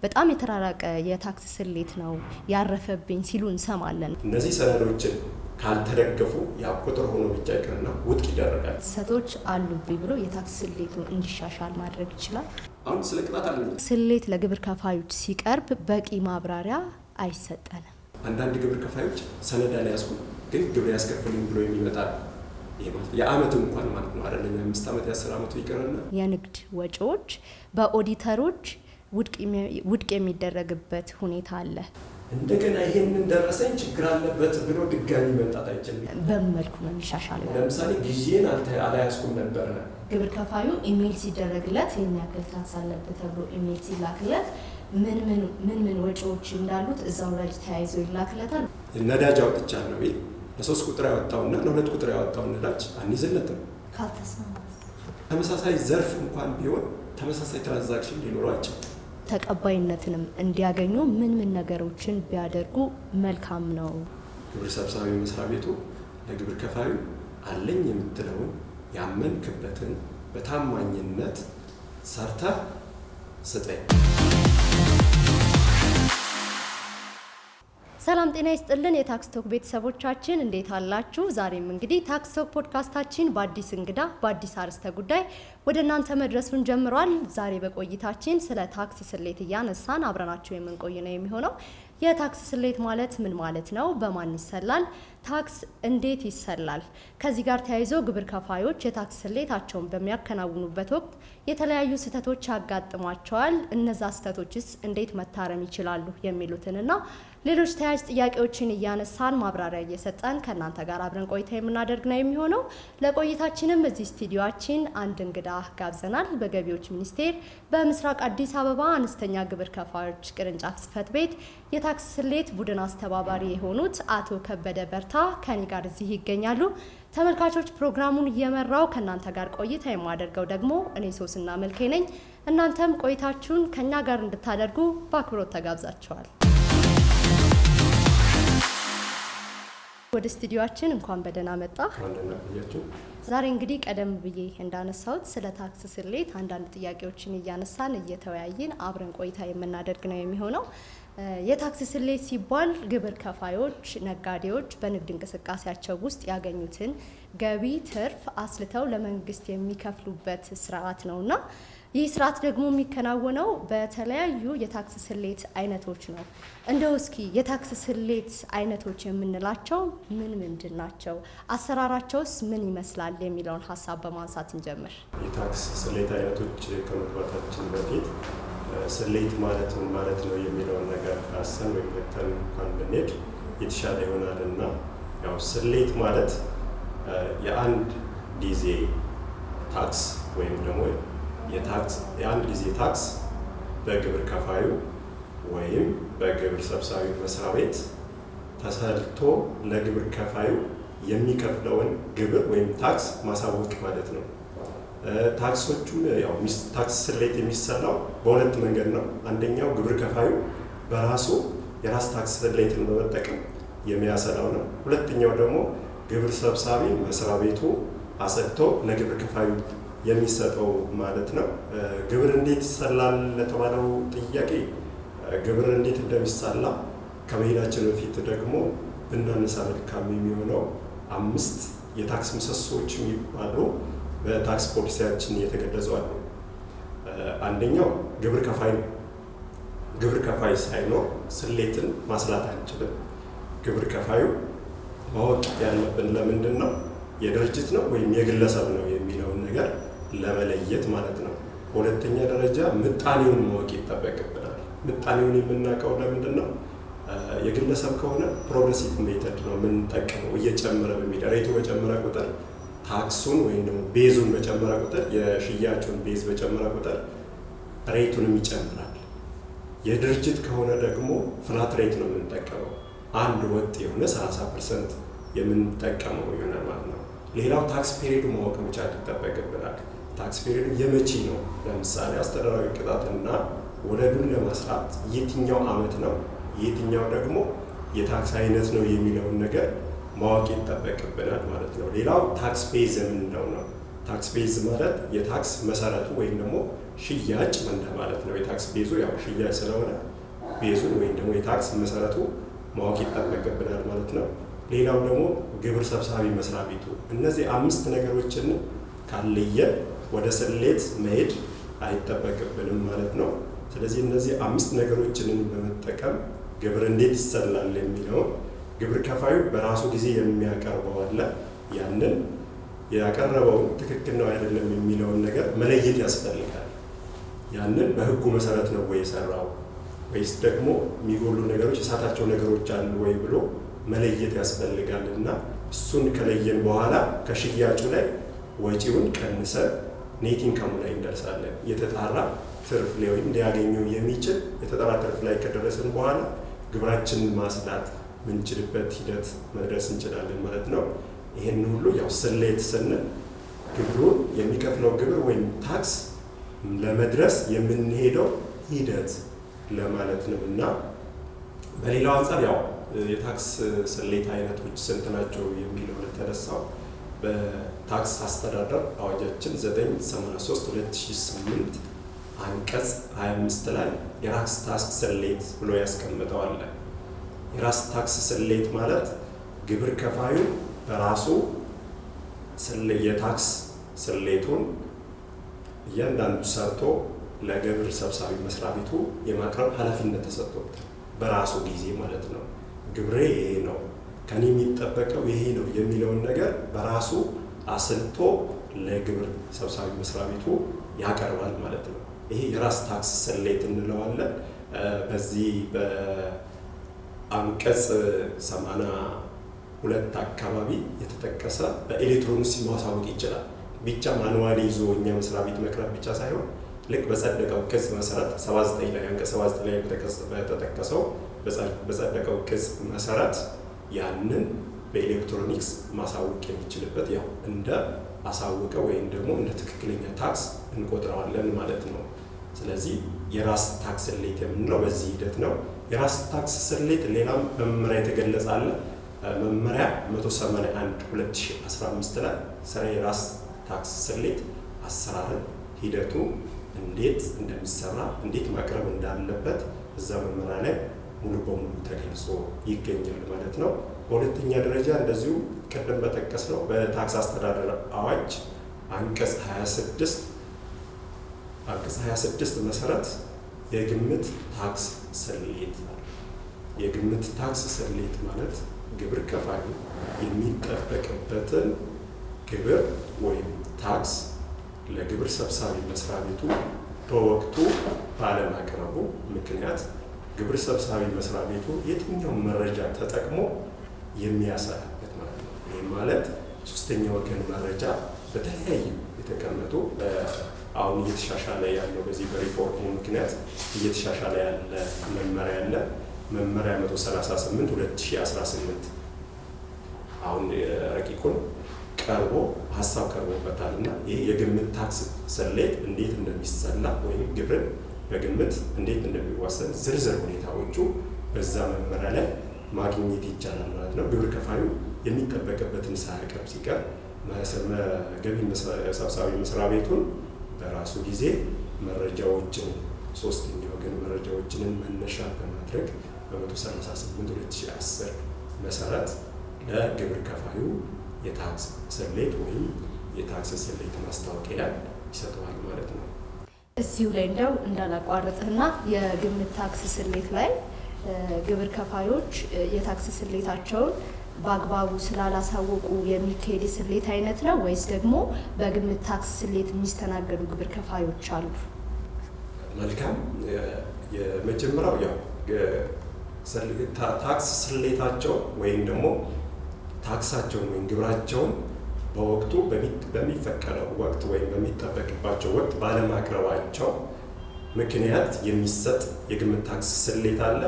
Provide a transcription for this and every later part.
በጣም የተራራቀ የታክስ ስሌት ነው ያረፈብኝ ሲሉ እንሰማለን። እነዚህ ሰነዶችን ካልተደገፉ ያቁጥር ሆኖ ብቻ ይቅርና ውድቅ ይደረጋል። ስህተቶች አሉብኝ ብሎ የታክስ ስሌቱ እንዲሻሻል ማድረግ ይችላል። አሁን ስለ ቅጣት አለ። ስሌት ለግብር ከፋዮች ሲቀርብ በቂ ማብራሪያ አይሰጠንም። አንዳንድ ግብር ከፋዮች ሰነድ ላይ ያስኩ ግን ግብር ያስከፍሉኝ ብሎ የሚመጣ የአመት እንኳን ማለት ነው አይደለም 5 አመት 10 አመት ይቀርና የንግድ ወጪዎች በኦዲተሮች ውድቅ የሚደረግበት ሁኔታ አለ። እንደገና ይሄንን ደረሰኝ ችግር አለበት ብሎ ድጋሚ መምጣት አይችልም። በመልኩ ነው የሚሻሻለው። ለምሳሌ ጊዜን አላያስኩም ነበር። ግብር ከፋዩ ኢሜል ሲደረግለት የሚያክል ታክስ አለበት ተብሎ ኢሜል ሲላክለት ምን ወጪዎች እንዳሉት እዛው ላይ ተያይዞ ይላክለታል። ነዳጅ አውጥቻለሁ ቢል ለ3 ቁጥር ያወጣውና ለ2 ቁጥር ያወጣው ነዳጅ አንይዝለትም። ካልተስማማ ተመሳሳይ ዘርፍ እንኳን ቢሆን ተመሳሳይ ትራንዛክሽን ሊኖራቸው ተቀባይነትንም እንዲያገኙ ምን ነገሮችን ቢያደርጉ መልካም ነው? ግብር ሰብሳቢ መስሪያ ቤቱ ለግብር ከፋዩ አለኝ የምትለውን ያመንክበትን በታማኝነት ሰርተህ ስጠኝ። ሰላም ጤና ይስጥልን የታክስ ቶክ ቤተሰቦቻችን እንዴት አላችሁ? ዛሬም እንግዲህ ታክስ ቶክ ፖድካስታችን በአዲስ እንግዳ በአዲስ አርዕስተ ጉዳይ ወደ እናንተ መድረሱን ጀምሯል። ዛሬ በቆይታችን ስለ ታክስ ስሌት እያነሳን አብረናችሁ የምንቆይ ነው የሚሆነው። የታክስ ስሌት ማለት ምን ማለት ነው? በማን ይሰላል? ታክስ እንዴት ይሰላል? ከዚህ ጋር ተያይዞ ግብር ከፋዮች የታክስ ስሌታቸውን በሚያከናውኑበት ወቅት የተለያዩ ስህተቶች ያጋጥሟቸዋል። እነዛ ስህተቶችስ እንዴት መታረም ይችላሉ? የሚሉትንና ሌሎች ተያያዥ ጥያቄዎችን እያነሳን ማብራሪያ እየሰጠን ከእናንተ ጋር አብረን ቆይታ የምናደርግ ነው የሚሆነው። ለቆይታችንም እዚህ ስቱዲዮአችን አንድ እንግዳ ጋብዘናል። በገቢዎች ሚኒስቴር በምስራቅ አዲስ አበባ አነስተኛ ግብር ከፋዮች ቅርንጫፍ ጽሕፈት ቤት የታክስ ስሌት ቡድን አስተባባሪ የሆኑት አቶ ከበደ በርታ ከኔ ጋር እዚህ ይገኛሉ። ተመልካቾች ፕሮግራሙን እየመራው ከእናንተ ጋር ቆይታ የማደርገው ደግሞ እኔ ሶስና መልኬ ነኝ። እናንተም ቆይታችሁን ከኛ ጋር እንድታደርጉ በአክብሮት ተጋብዛችኋል። ወደ ስቱዲዮአችን እንኳን በደህና መጣ። ዛሬ እንግዲህ ቀደም ብዬ እንዳነሳሁት ስለ ታክስ ስሌት አንዳንድ ጥያቄዎችን እያነሳን እየተወያየን አብረን ቆይታ የምናደርግ ነው የሚሆነው። የታክስ ስሌት ሲባል ግብር ከፋዮች፣ ነጋዴዎች በንግድ እንቅስቃሴያቸው ውስጥ ያገኙትን ገቢ ትርፍ አስልተው ለመንግስት የሚከፍሉበት ስርዓት ነውና ይህ ስርዓት ደግሞ የሚከናወነው በተለያዩ የታክስ ስሌት አይነቶች ነው። እንደው እስኪ የታክስ ስሌት አይነቶች የምንላቸው ምንድን ናቸው? አሰራራቸውስ ምን ይመስላል? የሚለውን ሀሳብ በማንሳት እንጀምር። የታክስ ስሌት አይነቶች ከመግባታችን በፊት ስሌት ማለት ምን ማለት ነው የሚለውን ነገር አሰን ወይም መተን እንኳን ብንሄድ የተሻለ ይሆናልና ያው ስሌት ማለት የአንድ ጊዜ ታክስ ወይም ደግሞ የአንድ ጊዜ ታክስ በግብር ከፋዩ ወይም በግብር ሰብሳቢ መስሪያ ቤት ተሰልቶ ለግብር ከፋዩ የሚከፍለውን ግብር ወይም ታክስ ማሳወቅ ማለት ነው። ታክሶቹም ያው ታክስ ስሌት የሚሰራው በሁለት መንገድ ነው። አንደኛው ግብር ከፋዩ በራሱ የራስ ታክስ ስሌትን በመጠቀም የሚያሰላው ነው። ሁለተኛው ደግሞ ግብር ሰብሳቢ መስሪያ ቤቱ አሰልቶ ለግብር ከፋዩ የሚሰጠው ማለት ነው። ግብር እንዴት ይሰላል ለተባለው ጥያቄ ግብር እንዴት እንደሚሰላ ከመሄዳችን በፊት ደግሞ ብናነሳ መልካም የሚሆነው 5 የታክስ ምሰሶዎች የሚባሉ በታክስ ፖሊሲያችን የተገለጹ አሉ። አንደኛው ግብር ከፋይ ነው። ግብር ከፋይ ሳይኖር ስሌትን ማስላት አንችልም። ግብር ከፋዩ ማወቅ ያለብን ለምንድን ነው የድርጅት ነው ወይም የግለሰብ ነው የሚለውን ነገር ለመለየት ማለት ነው። በሁለተኛ ደረጃ ምጣኔውን ማወቅ ይጠበቅብናል። ምጣኔውን የምናውቀው ለምንድን ነው? የግለሰብ ከሆነ ፕሮግሬሲቭ ሜተድ ነው የምንጠቀመው። እየጨመረ በሚሄድ ሬቱ በጨመረ ቁጥር ታክሱን ወይም ደግሞ ቤዙን በጨመረ ቁጥር የሽያጩን ቤዝ በጨመረ ቁጥር ሬቱንም ይጨምራል። የድርጅት ከሆነ ደግሞ ፍላት ሬት ነው የምንጠቀመው። አንድ ወጥ የሆነ 30% የምንጠቀመው ይሆናል ማለት ነው። ሌላው ታክስ ፔሪዱ ማወቅ መቻል ይጠበቅብናል። ታክስ ፔሪዱ የመቼ ነው? ለምሳሌ አስተዳደራዊ ቅጣትና ወለዱን ለማስራት የትኛው አመት ነው፣ የትኛው ደግሞ የታክስ አይነት ነው የሚለውን ነገር ማወቅ ይጠበቅብናል ማለት ነው። ሌላው ታክስ ቤዝ የምንለው ነው። ታክስ ቤዝ ማለት የታክስ መሰረቱ ወይም ደግሞ ሽያጭ ማለት ነው። የታክስ ቤዙ ያው ሽያጭ ስለሆነ ቤዙን ወይም ደግሞ የታክስ መሰረቱ ማወቅ ይጠበቅብናል ማለት ነው። ሌላው ደግሞ ግብር ሰብሳቢ መስሪያ ቤቱ። እነዚህ 5 ነገሮችን ካለየን ወደ ስሌት መሄድ አይጠበቅብንም ማለት ነው። ስለዚህ እነዚህ 5 ነገሮችን በመጠቀም ግብር እንዴት ይሰላል የሚለውን ግብር ከፋዩ በራሱ ጊዜ የሚያቀርበው አለ። ያንን ያቀረበው ትክክል ነው አይደለም የሚለውን ነገር መለየት ያስፈልጋል። ያንን በህጉ መሰረት ነው ወይ የሰራው ወይስ ደግሞ የሚጎሉ ነገሮች የሳታቸው ነገሮች አሉ ወይ ብሎ መለየት ያስፈልጋል። እና እሱን ከለየን በኋላ ከሽያጩ ላይ ወጪውን ቀንሰን ኔት ኢንካሙ ላይ እንደርሳለን። የተጣራ ትርፍ ሊያገኘው የሚችል የተጣራ ትርፍ ላይ ከደረስን በኋላ ግብራችንን ማስላት ምንችልበት ሂደት መድረስ እንችላለን ማለት ነው። ይሄን ሁሉ ያው ስሌት ስንል ግብሩን የሚከፍለው ግብር ወይም ታክስ ለመድረስ የምንሄደው ሂደት ለማለት ነው። እና በሌላው አንፃር ያው የታክስ ስሌት አይነቶች ስንት ናቸው የሚለው ለተነሳው በታክስ አስተዳደር አዋጃችን 983/2008 አንቀጽ 25 ላይ የራስ ታክስ ስሌት ብሎ ያስቀምጠዋል። የራስ ታክስ ስሌት ማለት ግብር ከፋዩ በራሱ የታክስ ስሌቱን እያንዳንዱ ሰርቶ ለግብር ሰብሳቢ መስሪያ ቤቱ የማቅረብ ኃላፊነት ተሰጥቶታል። በራሱ ጊዜ ማለት ነው። ግብሬ ይሄ ነው፣ ከኔ የሚጠበቀው ይሄ ነው የሚለውን ነገር በራሱ አስልቶ ለግብር ሰብሳቢ መስሪያ ቤቱ ያቀርባል ማለት ነው። ይሄ የራስ ታክስ ስሌት እንለዋለን። በዚህ በአንቀጽ 82 አካባቢ የተጠቀሰ በኤሌክትሮኒክስ ማሳወቅ ይችላል። ብቻ ማኑዋል ይዞ እኛ መስሪያ ቤት መቅረብ ብቻ ሳይሆን ልክ በጸደቀው ቅጽ መሰረት 79 ላይ አንቀጽ 79 ላይ በተጠቀሰው በጸደቀው ቅጽ መሰረት ያንን በኤሌክትሮኒክስ ማሳወቅ የሚችልበት ያው እንደ አሳወቀ ወይም ደግሞ እንደ ትክክለኛ ታክስ እንቆጥረዋለን ማለት ነው። ስለዚህ የራስ ታክስ ስሌት የምንለው በዚህ ሂደት ነው። የራስ ታክስ ስሌት ሌላም በመመሪያ የተገለጸ አለ። መመሪያ 181/2015 ላይ ስለ የራስ ታክስ ስሌት አሰራርን ሂደቱ እንዴት እንደሚሰራ እንዴት ማቅረብ እንዳለበት እዛ መመሪያ ላይ ሙሉ በሙሉ ተገልጾ ይገኛል ማለት ነው። በሁለተኛ ደረጃ እንደዚሁ ቀደም በጠቀስነው በታክስ አስተዳደር አዋጅ አንቀጽ 26 መሰረት የግምት ታክስ ስሌት አለ። የግምት ታክስ ስሌት ማለት ግብር ከፋዩ የሚጠበቅበትን ግብር ወይም ታክስ ለግብር ሰብሳቢ መስሪያ ቤቱ በወቅቱ ባለማቅረቡ ምክንያት ግብር ሰብሳቢ መስሪያ ቤቱ የትኛውን መረጃ ተጠቅሞ የሚያሳያበት ማለት ነው። ይህ ማለት ሶስተኛ ወገን መረጃ በተለያዩ የተቀመጡ አሁን እየተሻሻለ ያለው በዚህ በሪፎርሙ ምክንያት እየተሻሻለ ያለ መመሪያ አለ። መመሪያ 138/2018 አሁን ረቂቁን ቀርቦ ሀሳብ ቀርቦበታል እና ይህ የግምት ታክስ ስሌት እንዴት እንደሚሰላ ወይም ግብርን በግምት እንዴት እንደሚወሰን ዝርዝር ሁኔታዎቹ በዛ መመሪያ ላይ ማግኘት ይቻላል ማለት ነው። ግብር ከፋዩ የሚጠበቅበትን ሳያቀርብ ሲቀር ገቢ ሰብሳቢ መስሪያ ቤቱን በራሱ ጊዜ መረጃዎችን ሶስተኛ ወገን መረጃዎችን መነሻ በማድረግ በ138/2010 መሰረት ለግብር ከፋዩ የታክስ ስሌት ወይም የታክስ ስሌት ማስታወቂያ ይሰጠዋል ማለት ነው። እዚሁ ላይ እንደው እንዳላቋርጥህና የግምት ታክስ ስሌት ላይ ግብር ከፋዮች የታክስ ስሌታቸውን በአግባቡ ስላላሳወቁ የሚካሄድ የስሌት አይነት ነው ወይስ ደግሞ በግምት ታክስ ስሌት የሚስተናገዱ ግብር ከፋዮች አሉ? መልካም። የመጀመሪያው ያው ታክስ ስሌታቸው ወይም ደግሞ ታክሳቸውን ወይም ግብራቸውን በወቅቱ በሚፈቀደው ወቅት ወይም በሚጠበቅባቸው ወቅት ባለማቅረባቸው ምክንያት የሚሰጥ የግምት ታክስ ስሌት አለ።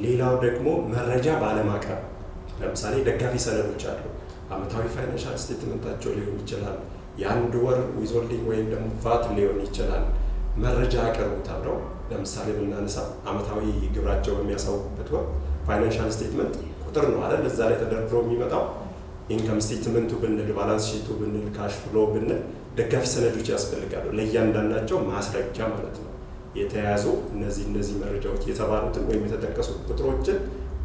ሌላው ደግሞ መረጃ ባለማቅረብ፣ ለምሳሌ ደጋፊ ሰነዶች አሉ። አመታዊ ፋይናንሻል ስቴትመንታቸው ሊሆን ይችላል፣ የአንድ ወር ዊዝሆልዲንግ ወይም ደግሞ ቫት ሊሆን ይችላል። መረጃ አቅርቡ ተብለው ለምሳሌ ብናነሳ አመታዊ ግብራቸው በሚያሳውቁበት ወቅት ፋይናንሻል ስቴትመንት ቁጥር ነው አይደል? እዛ ላይ ተደርድሮ የሚመጣው ኢንካም ስቴትመንቱ ብንል፣ ባላንስ ሺቱ ብንል፣ ካሽ ፍሎ ብንል ደጋፊ ሰነዶች ያስፈልጋሉ። ለእያንዳንዳቸው ማስረጃ ማለት ነው። የተያዙ እነዚህ መረጃዎች የተባሉትን ወይም የተጠቀሱ ቁጥሮችን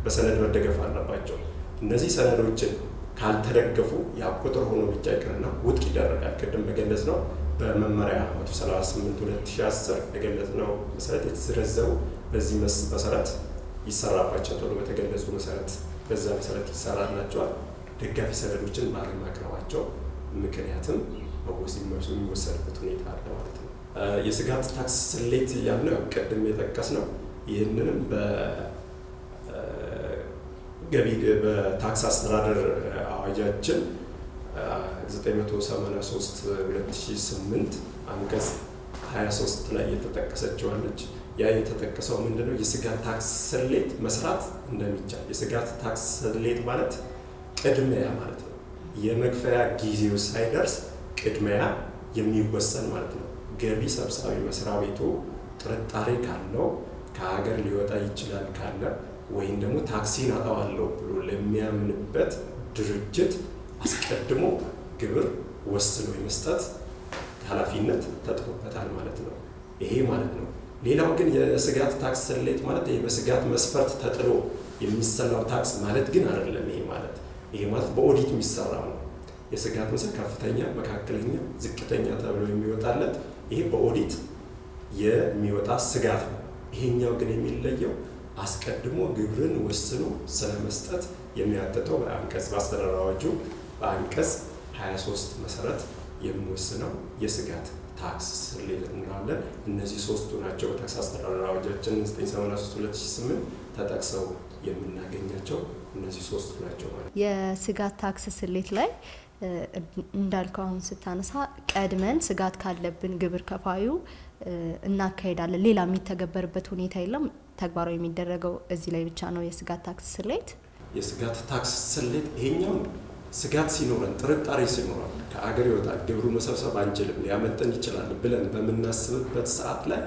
በሰነድ መደገፍ አለባቸው። እነዚህ ሰነዶችን ካልተደገፉ ያ ቁጥር ሆኖ ብቻ ይቅርና ውድቅ ይደረጋል። ቅድም በገለጽ ነው በመመሪያ 138/2010 በገለጽ ነው መሰረት የተዘረዘሩ በዚህ መሰረት ይሰራባቸው ተብሎ በተገለጹ መሰረት በዛ መሰረት ይሰራላቸዋል። ደጋፊ ሰነዶችን ባለማቅረባቸው ምክንያትም የሚወሰድበት ሁኔታ አለ ማለት ነው። የስጋት ታክስ ስሌት ያልነው ቅድም የጠቀስ ነው። ይህንንም በታክስ አስተዳደር አዋጃችን 983/2008 አንቀጽ 23 ላይ የተጠቀሰችዋለች። ያ የተጠቀሰው ምንድነው? የስጋት ታክስ ስሌት መስራት እንደሚቻል። የስጋት ታክስ ስሌት ማለት ቅድሚያ ማለት ነው። የመክፈያ ጊዜው ሳይደርስ ቅድሚያ የሚወሰን ማለት ነው። ገቢ ሰብሳቢ መስሪያ ቤቱ ጥርጣሬ ካለው ከሀገር ሊወጣ ይችላል ካለ ወይም ደግሞ ታክሲን አጣዋለሁ ብሎ ለሚያምንበት ድርጅት አስቀድሞ ግብር ወስኖ የመስጠት ኃላፊነት ተጥሎበታል ማለት ነው። ይሄ ማለት ነው። ሌላው ግን የስጋት ታክስ ስሌት ማለት ይሄ በስጋት መስፈርት ተጥሎ የሚሰላው ታክስ ማለት ግን አይደለም። ይሄ ማለት በኦዲት የሚሰራው ነው። የስጋት መስፈርት ከፍተኛ፣ መካከለኛ፣ ዝቅተኛ ተብሎ የሚወጣለት ይሄ በኦዲት የሚወጣ ስጋት ነው። ይሄኛው ግን የሚለየው አስቀድሞ ግብርን ወስኖ ስለመስጠት የሚያትተው በአስተዳደር አዋጁ በአንቀጽ 23 መሰረት የሚወስነው የስጋት ታክስ ስሌት እንላለን። እነዚህ ሶስቱ ናቸው በታክስ አስተዳደር አዋጃችን 983/2008 ተጠቅሰው የምናገኛቸው እነዚህ ሶስቱ ናቸው ማለት ነው። የስጋት ታክስ ስሌት ላይ እንዳልከው አሁን ስታነሳ ቀድመን ስጋት ካለብን ግብር ከፋዩ እናካሄዳለን። ሌላ የሚተገበርበት ሁኔታ የለም። ተግባራዊ የሚደረገው እዚህ ላይ ብቻ ነው የስጋት ታክስ ስሌት። የስጋት ታክስ ስሌት ይሄኛው ስጋት ሲኖረን ጥርጣሬ ሲኖረን ከአገር ይወጣል ግብሩ መሰብሰብ አንችልም ሊያመልጠን ይችላል ብለን በምናስብበት ሰዓት ላይ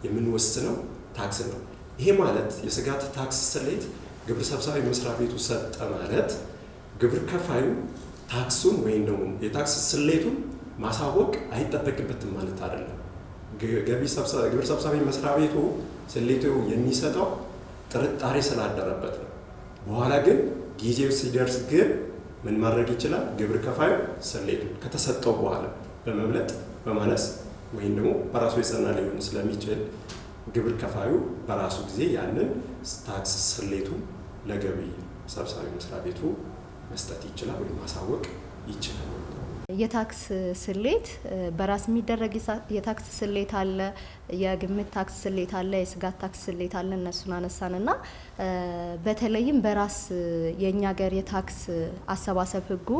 የምንወስነው ታክስ ነው። ይሄ ማለት የስጋት ታክስ ስሌት ግብር ሰብሳቢ መስሪያ ቤቱ ሰጠ ማለት ግብር ከፋዩ ታክሱን ወይም ደግሞ የታክስ ስሌቱን ማሳወቅ አይጠበቅበትም ማለት አይደለም። ግብር ሰብሳቢ መስሪያ ቤቱ ስሌቱ የሚሰጠው ጥርጣሬ ስላደረበት ነው። በኋላ ግን ጊዜው ሲደርስ ግን ምን ማድረግ ይችላል? ግብር ከፋዩ ስሌቱን ከተሰጠው በኋላ በመብለጥ በማነስ ወይም ደግሞ በራሱ የጸና ሊሆን ስለሚችል ግብር ከፋዩ በራሱ ጊዜ ያንን ታክስ ስሌቱን ለገቢ ሰብሳቢ መስሪያ ቤቱ መስጠት ይችላል ወይም ማሳወቅ ይችላል። የታክስ ስሌት በራስ የሚደረግ የታክስ ስሌት አለ፣ የግምት ታክስ ስሌት አለ፣ የስጋት ታክስ ስሌት አለ። እነሱን አነሳንና በተለይም በራስ የኛ ሀገር የታክስ አሰባሰብ ሕጉ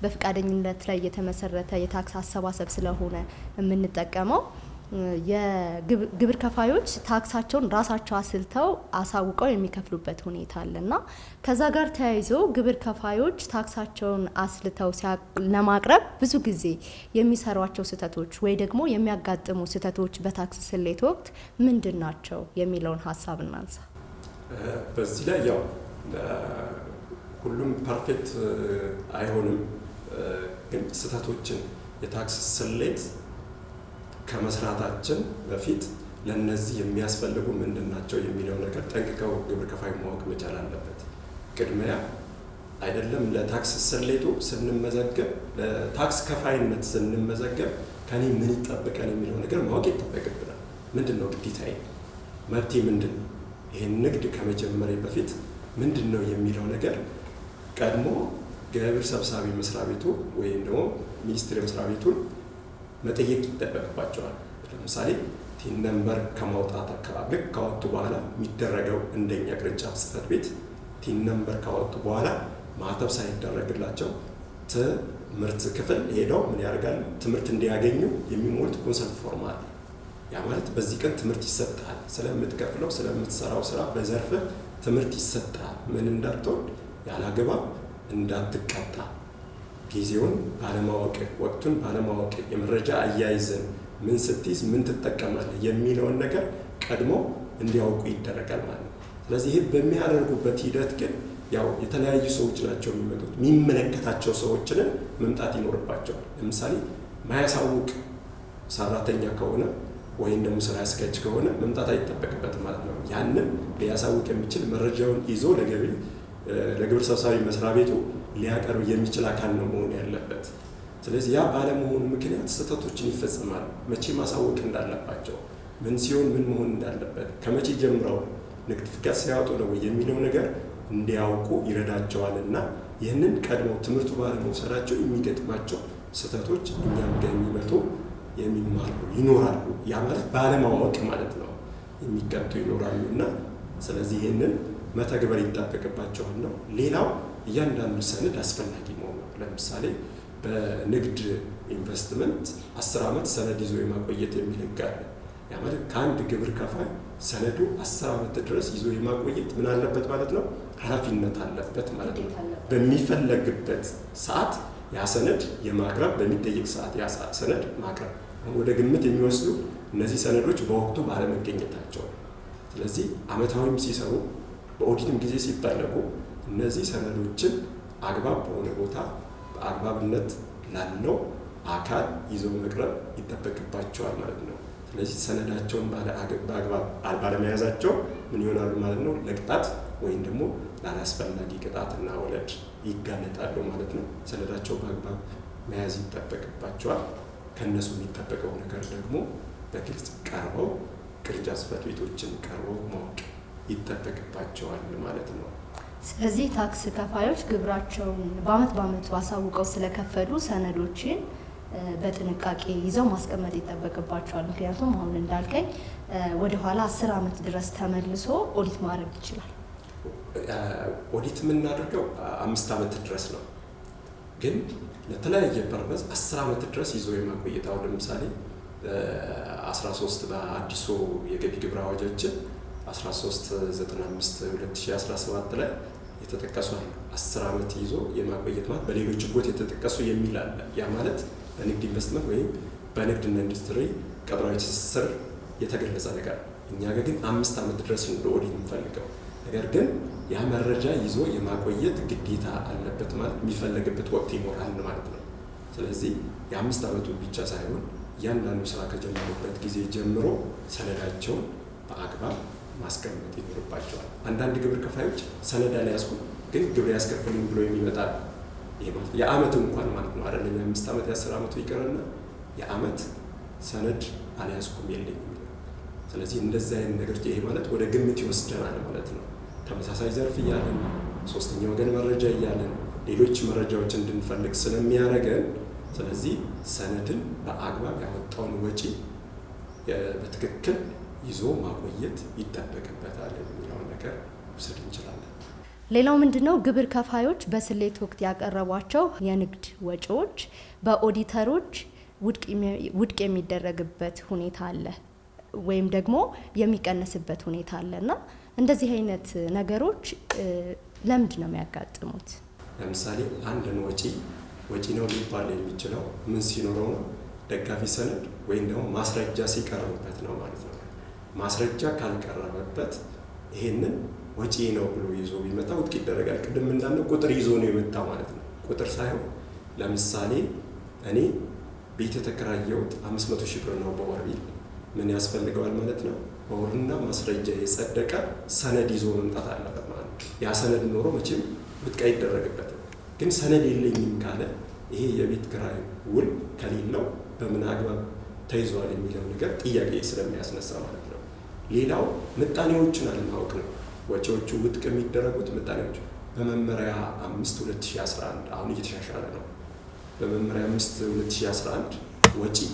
በፍቃደኝነት ላይ የተመሰረተ የታክስ አሰባሰብ ስለሆነ የምንጠቀመው የግብር ከፋዮች ታክሳቸውን ራሳቸው አስልተው አሳውቀው የሚከፍሉበት ሁኔታ አለና ከዛ ጋር ተያይዞ ግብር ከፋዮች ታክሳቸውን አስልተው ለማቅረብ ብዙ ጊዜ የሚሰሯቸው ስህተቶች ወይ ደግሞ የሚያጋጥሙ ስህተቶች በታክስ ስሌት ወቅት ምንድን ናቸው የሚለውን ሀሳብ እናንሳ። በዚህ ላይ ያው ሁሉም ፐርፌክት አይሆንም፣ ግን ስህተቶችን የታክስ ስሌት ከመስራታችን በፊት ለነዚህ የሚያስፈልጉ ምንድን ናቸው የሚለው ነገር ጠንቅቀው ግብር ከፋይ ማወቅ መቻል አለበት። ቅድሚያ አይደለም ለታክስ ስሌቱ ስንመዘገብ፣ ለታክስ ከፋይነት ስንመዘገብ ከኔ ምን ይጠበቃል የሚለው ነገር ማወቅ ይጠበቅብናል። ምንድን ነው ግዴታዬ? መብቴ ምንድን ነው? ይህን ንግድ ከመጀመሪያ በፊት ምንድን ነው የሚለው ነገር ቀድሞ ግብር ሰብሳቢ መስሪያ ቤቱ ወይም ደግሞ ሚኒስቴር መስሪያ ቤቱን መጠየቅ ይጠበቅባቸዋል። ለምሳሌ ቲን ነምበር ከማውጣት አካባቢ ካወጡ በኋላ የሚደረገው እንደኛ ቅርንጫፍ ጽሕፈት ቤት ቲን ነምበር ካወጡ በኋላ ማህተብ ሳይደረግላቸው ትምህርት ክፍል ሄደው ምን ያደርጋሉ? ትምህርት እንዲያገኙ የሚሞሉት ኮንሰልት ፎርም አለ። ያ ማለት በዚህ ቀን ትምህርት ይሰጣል፣ ስለምትከፍለው ስለምትሰራው ስራ በዘርፍህ ትምህርት ይሰጣል፣ ምን እንዳትሆን ያላግባብ እንዳትቀጣ፣ ጊዜውን ባለማወቅ ወቅቱን ባለማወቅ የመረጃ አያይዘን ምን ስትይዝ ምን ትጠቀማለህ የሚለውን ነገር ቀድሞ እንዲያውቁ ይደረጋል ማለት ነው። ስለዚህ ይህ በሚያደርጉበት ሂደት ግን ያው የተለያዩ ሰዎች ናቸው የሚመጡት። የሚመለከታቸው ሰዎችንን መምጣት ይኖርባቸዋል። ለምሳሌ ማያሳውቅ ሰራተኛ ከሆነ ወይም ደግሞ ስራ አስኪያጅ ከሆነ መምጣት አይጠበቅበትም ማለት ነው። ያንን ሊያሳውቅ የሚችል መረጃውን ይዞ ለግብር ሰብሳቢ መስሪያ ቤቱ ሊያቀርብ የሚችል አካል ነው መሆን ያለበት። ስለዚህ ያ ባለመሆኑ ምክንያት ስህተቶችን ይፈጸማሉ። መቼ ማሳወቅ እንዳለባቸው፣ ምን ሲሆን ምን መሆን እንዳለበት፣ ከመቼ ጀምረው ንግድ ፍቃድ ሲያወጡ ነው የሚለው ነገር እንዲያውቁ ይረዳቸዋልና ይህንን ቀድሞ ትምህርቱ ባለመውሰዳቸው የሚገጥማቸው ስህተቶች እኛም ጋር የሚመጡ የሚማሩ ይኖራሉ። ያ ማለት ባለማወቅ ማለት ነው። የሚቀጡ ይኖራሉ እና ስለዚህ ይህንን መተግበር ይጠበቅባቸዋል ነው። ሌላው እያንዳንዱ ሰነድ አስፈላጊ መሆኑ፣ ለምሳሌ በንግድ ኢንቨስትመንት 10 ዓመት ሰነድ ይዞ የማቆየት የሚል ሕግ አለ። ያ ማለት ከአንድ ግብር ከፋይ ሰነዱ 10 ዓመት ድረስ ይዞ የማቆየት ምን አለበት ማለት ነው? ኃላፊነት አለበት ማለት ነው። በሚፈለግበት ሰዓት ያ ሰነድ የማቅረብ በሚጠይቅ ሰዓት ያ ሰነድ ማቅረብ። ወደ ግምት የሚወስዱ እነዚህ ሰነዶች በወቅቱ ባለመገኘታቸው፣ ስለዚህ ዓመታዊም ሲሰሩ በኦዲትም ጊዜ ሲፈለጉ እነዚህ ሰነዶችን አግባብ በሆነ ቦታ በአግባብነት ላለው አካል ይዘው መቅረብ ይጠበቅባቸዋል ማለት ነው። ስለዚህ ሰነዳቸውን በአግባብ ባለመያዛቸው ምን ይሆናሉ ማለት ነው? ለቅጣት ወይም ደግሞ ላላስፈላጊ ቅጣትና ወለድ ይጋለጣሉ ማለት ነው። ሰነዳቸው በአግባብ መያዝ ይጠበቅባቸዋል። ከእነሱ የሚጠበቀው ነገር ደግሞ በግልጽ ቀርበው ቅርንጫፍ ጽሕፈት ቤቶችን ቀርበው ማወቅ ይጠበቅባቸዋል ማለት ነው። ስለዚህ ታክስ ከፋዮች ግብራቸውን በአመቱ አሳውቀው ስለከፈሉ ሰነዶችን በጥንቃቄ ይዘው ማስቀመጥ ይጠበቅባቸዋል። ምክንያቱም አሁን እንዳልከኝ ወደኋላ 10 ዓመት ድረስ ተመልሶ ኦዲት ማድረግ ይችላል። ኦዲት የምናደርገው 5 ዓመት ድረስ ነው። ግን ለተለያየ ፐርፐዝ 10 ዓመት ድረስ ይዞ የማቆየት አሁን ለምሳሌ 13 በአዲሱ የገቢ ግብር አዋጃችን 1395 2017 ላይ የተጠቀሱ አሉ። 10 ዓመት ይዞ የማቆየት ማለት በሌሎች ሕጎች የተጠቀሱ የሚል አለ። ያ ማለት በንግድ ኢንቨስትመንት ወይም በንግድና ኢንዱስትሪ ቀጠናዊ ትስስር የተገለጸ ነገር። እኛ ግን 5 ዓመት ድረስ ነው ኦዲት የምንፈልገው። ነገር ግን ያ መረጃ ይዞ የማቆየት ግዴታ አለበት ማለት የሚፈለግበት ወቅት ይኖራል ማለት ነው። ስለዚህ የ5 ዓመቱን ብቻ ሳይሆን እያንዳንዱ ስራ ከጀመሩበት ጊዜ ጀምሮ ሰነዳቸውን በአግባብ ማስቀመጥ ይኖርባቸዋል። አንዳንድ ግብር ከፋዮች ሰነድ አልያዝኩም ግን ግብር ያስከፍሉኝ ብሎ የሚመጣል። ይሄ ማለት የዓመት እንኳን ማለት ነው አይደለም፣ የ5 ዓመት የ10 ዓመቱ ይቀርና የዓመት ሰነድ አልያዝኩም የለኝም። ስለዚህ እንደዚህ አይነት ነገር ይሄ ማለት ወደ ግምት ይወስደናል ማለት ነው። ተመሳሳይ ዘርፍ እያለን ሶስተኛ ወገን መረጃ እያለን ሌሎች መረጃዎች እንድንፈልግ ስለሚያደርገን፣ ስለዚህ ሰነድን በአግባብ ያወጣውን ወጪ በትክክል ይዞ ማቆየት ይጠበቅበታል የሚለውን ነገር ውሰድ እንችላለን። ሌላው ምንድነው? ግብር ከፋዮች በስሌት ወቅት ያቀረቧቸው የንግድ ወጪዎች በኦዲተሮች ውድቅ የሚደረግበት ሁኔታ አለ ወይም ደግሞ የሚቀነስበት ሁኔታ አለና እንደዚህ አይነት ነገሮች ለምንድን ነው የሚያጋጥሙት? ለምሳሌ አንድን ወጪ ነው ሊባል የሚችለው ምን ሲኖረው ነው? ደጋፊ ሰነድ ወይም ደግሞ ማስረጃ ሲቀርብበት ነው ማለት ነው። ማስረጃ ካልቀረበበት ይሄንን ወጪ ነው ብሎ ይዞ ቢመጣ ውድቅ ይደረጋል። ቅድም እንዳልነው ቁጥር ይዞ ነው የመጣ ማለት ነው። ቁጥር ሳይሆን ለምሳሌ እኔ ቤት የተከራየሁት 500 ሺህ ብር ነው በወር ቢል ምን ያስፈልገዋል ማለት ነው? በወርና ማስረጃ የጸደቀ ሰነድ ይዞ መምጣት አለበት ማለት ነው። ያ ሰነድ ኖሮ መቼም ውድቅ አይደረግበትም። ግን ሰነድ የለኝም ካለ ይሄ የቤት ኪራይ ውል ከሌለው በምን አግባብ ተይዟል የሚለው ነገር ጥያቄ ስለሚያስነሳ ማለት ነው። ሌላው ምጣኔዎችን አለማወቅ ነው። ወጪዎቹ ውድቅ የሚደረጉት ምጣኔዎች በመመሪያ 5/2011 አሁን እየተሻሻለ ነው። በመመሪያ 5/2011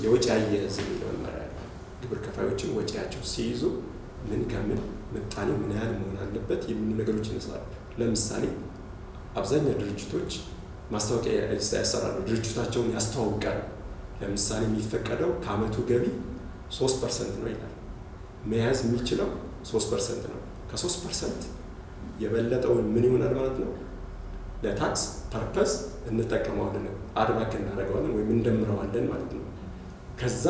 የወጪ አያያዝ የሚለው መመሪያ ግብር ከፋዮችን ወጪያቸው ሲይዙ ምን ከምን ምጣኔ ምን ያህል መሆን አለበት የሚሉ ነገሮች ይነሳሉ። ለምሳሌ አብዛኛው ድርጅቶች ማስታወቂያ ያሰራሉ፣ ድርጅታቸውን ያስተዋውቃሉ። ለምሳሌ የሚፈቀደው ከዓመቱ ገቢ 3% ነው ይላል። መያዝ የሚችለው 3% ነው። ከ3% የበለጠውን ምን ይሆናል ማለት ነው? ለታክስ ፐርፐስ እንጠቀመዋለን፣ አድባክ እናደርገዋለን ወይም እንደምረዋለን ማለት ነው። ከዛ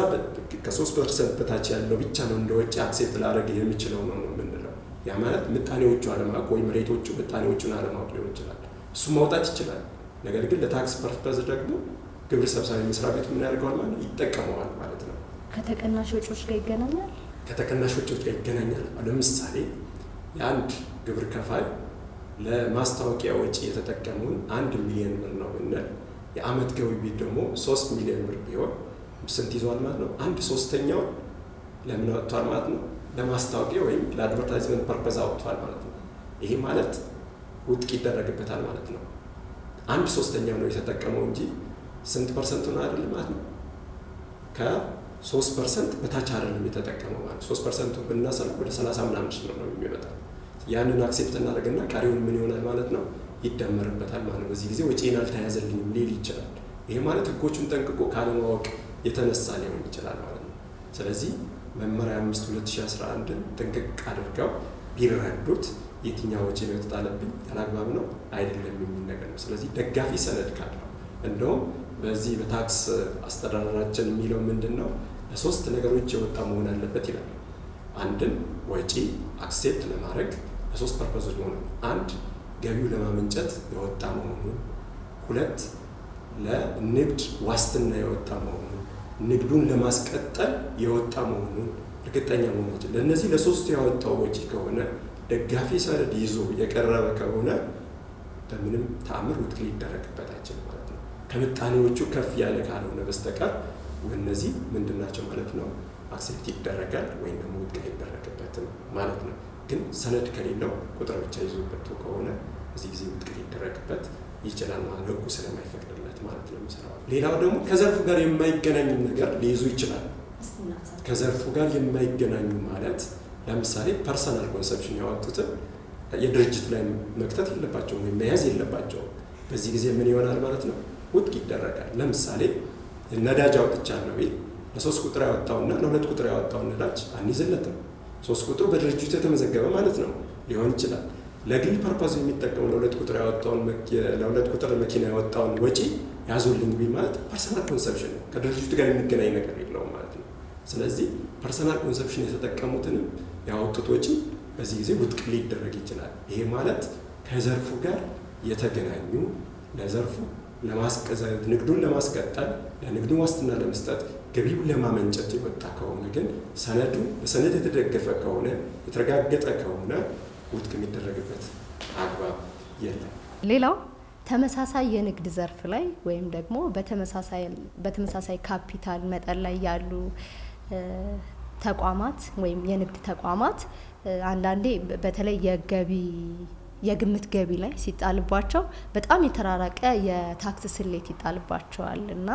ከ3% በታች ያለው ብቻ ነው እንደ ወጪ አክሴፕት ላደርግ የሚችለው ነው የምንለው። ያ ማለት ምጣኔዎቹ አለማወቅ ወይም ሬቶቹ ምጣኔዎቹን አለማወቅ ሊሆን ይችላል። እሱ ማውጣት ይችላል። ነገር ግን ለታክስ ፐርፐስ ደግሞ ግብር ሰብሳቢ መስሪያ ቤቱ ምን ያደርገዋል ማለት ነው? ይጠቀመዋል ማለት ነው። ከተቀናሽ ወጪዎች ጋር ይገናኛል። ከተቀናሽ ወጪዎች ጋር ይገናኛል። ለምሳሌ የአንድ ግብር ከፋይ ለማስታወቂያ ወጪ የተጠቀመውን 1 ሚሊዮን ብር ነው ብንል የአመት ገቢ ደግሞ 3 ሚሊዮን ብር ቢሆን ስንት ይዟል ማለት ነው? 1/3 ለምን አወጥቷል ማለት ነው? ለማስታወቂያ ወይም ለአድቨርታይዝመንት ፐርፐዝ አወጥቷል ማለት ነው። ይሄ ማለት ውድቅ ይደረግበታል ማለት ነው። 1/3 ነው የተጠቀመው እንጂ ስንት ፐርሰንት ነው አይደለም ማለት ነው። ከ3% በታች አይደለም የተጠቀመው ማለት 3% ብናሰላ ወደ 30 ምናምን ነው የሚመጣው። ያንን አክሴፕት እናደርግና ቀሪውን ምን ይሆናል ማለት ነው? ይደመርበታል ማለት ነው። በዚህ ጊዜ ወጪን አልተያዘልኝም ሊል ይችላል። ይሄ ማለት ህጎቹን ጠንቅቆ ካለማወቅ የተነሳ ሊሆን ይችላል ማለት ነው። ስለዚህ መመሪያ 5/2011 ጥንቅቅ አድርገው ቢረዱት የትኛው ወጪ ነው የተጣለብኝ ያላግባብ ነው አይደለም የሚል ነገር ነው። ስለዚህ ደጋፊ ሰነድ ካለው እንደውም በዚህ በታክስ አስተዳደራችን የሚለው ምንድነው? ለሶስት ነገሮች የወጣ መሆን አለበት ይላል። አንድን ወጪ አክሴፕት ለማድረግ ለሶስት ፐርፐዞች መሆኑ፣ አንድ ገቢው ለማመንጨት የወጣ መሆኑን፣ ሁለት ለንግድ ዋስትና የወጣ መሆኑን፣ ንግዱን ለማስቀጠል የወጣ መሆኑን እርግጠኛ መሆናችን። ለእነዚህ ለሶስቱ ያወጣው ወጪ ከሆነ ደጋፊ ሰነድ ይዞ የቀረበ ከሆነ በምንም ተአምር ውድቅ ሊደረግበት አይችልም ማለት ነው። ከምጣኔዎቹ ከፍ ያለ ካልሆነ በስተቀር እነዚህ ምንድናቸው ማለት ነው? አክሴፕት ይደረጋል ወይም ደግሞ ውድቅ አይደረግበትም ማለት ነው። ግን ሰነድ ከሌለው ቁጥር ብቻ ይዞበት ከሆነ እዚህ ጊዜ ውድቅ ሊደረግበት ይችላል ማለት ህጉ ስለማይፈቅድለት ማለት ነው የሚሰራው። ሌላው ደግሞ ከዘርፉ ጋር የማይገናኙ ነገር ሊይዙ ይችላል። ከዘርፉ ጋር የማይገናኙ ማለት ለምሳሌ ፐርሰናል ኮንሰፕሽን ያወጡትን የድርጅት ላይ መክተት የለባቸውም ወይም መያዝ የለባቸውም። በዚህ ጊዜ ምን ይሆናል ማለት ነው? ውድቅ ይደረጋል። ለምሳሌ ነዳጅ አውጥቻለሁ ቢል ለ3 ቁጥር ያወጣውና ለ2 ቁጥር ያወጣውን ነዳጅ አንይዝለትም። 3 ቁጥሩ በድርጅቱ የተመዘገበ ማለት ነው ሊሆን ይችላል። ለግል ፐርፐዝ የሚጠቀሙ ለ2 ቁጥር ያወጣውን ለ2 ቁጥር መኪና ያወጣውን ወጪ ያዙልኝ ቢል ማለት ፐርሰናል ኮንሰፕሽን ነው፣ ከድርጅቱ ጋር የሚገናኝ ነገር የለውም ማለት ነው። ስለዚህ ፐርሰናል ኮንሰፕሽን የተጠቀሙትንም ያወጡት ወጪ በዚህ ጊዜ ውድቅ ሊደረግ ይችላል። ይሄ ማለት ከዘርፉ ጋር የተገናኙ ለዘርፉ ንግዱን ለማስቀጠል ለንግዱ ዋስትና ለመስጠት ገቢውን ለማመንጨት የወጣ ከሆነ ግን ሰነዱ በሰነድ የተደገፈ ከሆነ የተረጋገጠ ከሆነ ውድቅ የሚደረግበት አግባብ የለም። ሌላው ተመሳሳይ የንግድ ዘርፍ ላይ ወይም ደግሞ በተመሳሳይ ካፒታል መጠን ላይ ያሉ ተቋማት ወይም የንግድ ተቋማት አንዳንዴ በተለይ የግምት ገቢ ላይ ሲጣልባቸው በጣም የተራራቀ የታክስ ስሌት ይጣልባቸዋል እና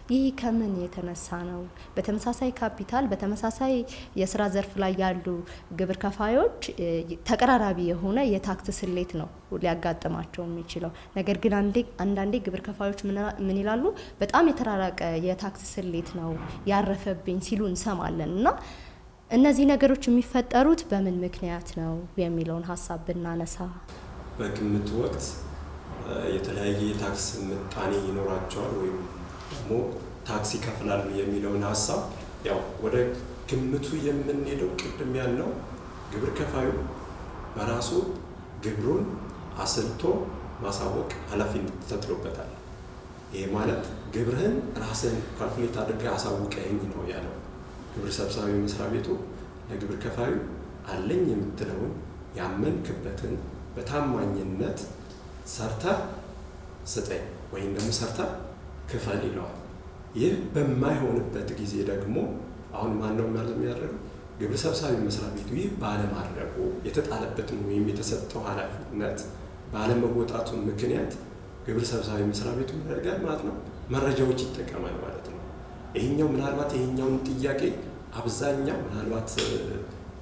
ይህ ከምን የተነሳ ነው? በተመሳሳይ ካፒታል በተመሳሳይ የስራ ዘርፍ ላይ ያሉ ግብር ከፋዮች ተቀራራቢ የሆነ የታክስ ስሌት ነው ሊያጋጥማቸው የሚችለው። ነገር ግን አንዳንዴ ግብር ከፋዮች ምን ይላሉ? በጣም የተራራቀ የታክስ ስሌት ነው ያረፈብኝ ሲሉ እንሰማለን እና እነዚህ ነገሮች የሚፈጠሩት በምን ምክንያት ነው የሚለውን ሀሳብ ብናነሳ። በግምት ወቅት የተለያየ የታክስ ምጣኔ ይኖራቸዋል ወይም ደግሞ ታክስ ይከፍላሉ የሚለውን ሀሳብ ያው ወደ ግምቱ የምንሄደው ቅድም ያልነው ግብር ከፋዩ በራሱ ግብሩን አስልቶ ማሳወቅ ኃላፊነት ተጥሎበታል። ይሄ ማለት ግብርህን ራስን ካልኩሌት አድርገህ አሳውቀኝ ነው ያለው። ግብር ሰብሳቢ መስሪያ ቤቱ ለግብር ከፋዩ አለኝ የምትለውን ያመንክበትን በታማኝነት ሰርተህ ስጠኝ ወይም ደግሞ ሰርተህ ክፈል ይለዋል። ይህ በማይሆንበት ጊዜ ደግሞ አሁን ማነው ማለት የሚያደርገው? ግብር ሰብሳቢ መስሪያ ቤቱ ይህ ባለማድረጉ የተጣለበትን ወይም የተሰጠው ኃላፊነት ባለመወጣቱ ምክንያት ግብር ሰብሳቢ መስሪያ ቤቱ ያደርጋል ማለት ነው፣ መረጃዎች ይጠቀማል ማለት ነው። ይሄኛው ምናልባት ይሄኛውን ጥያቄ አብዛኛው ምናልባት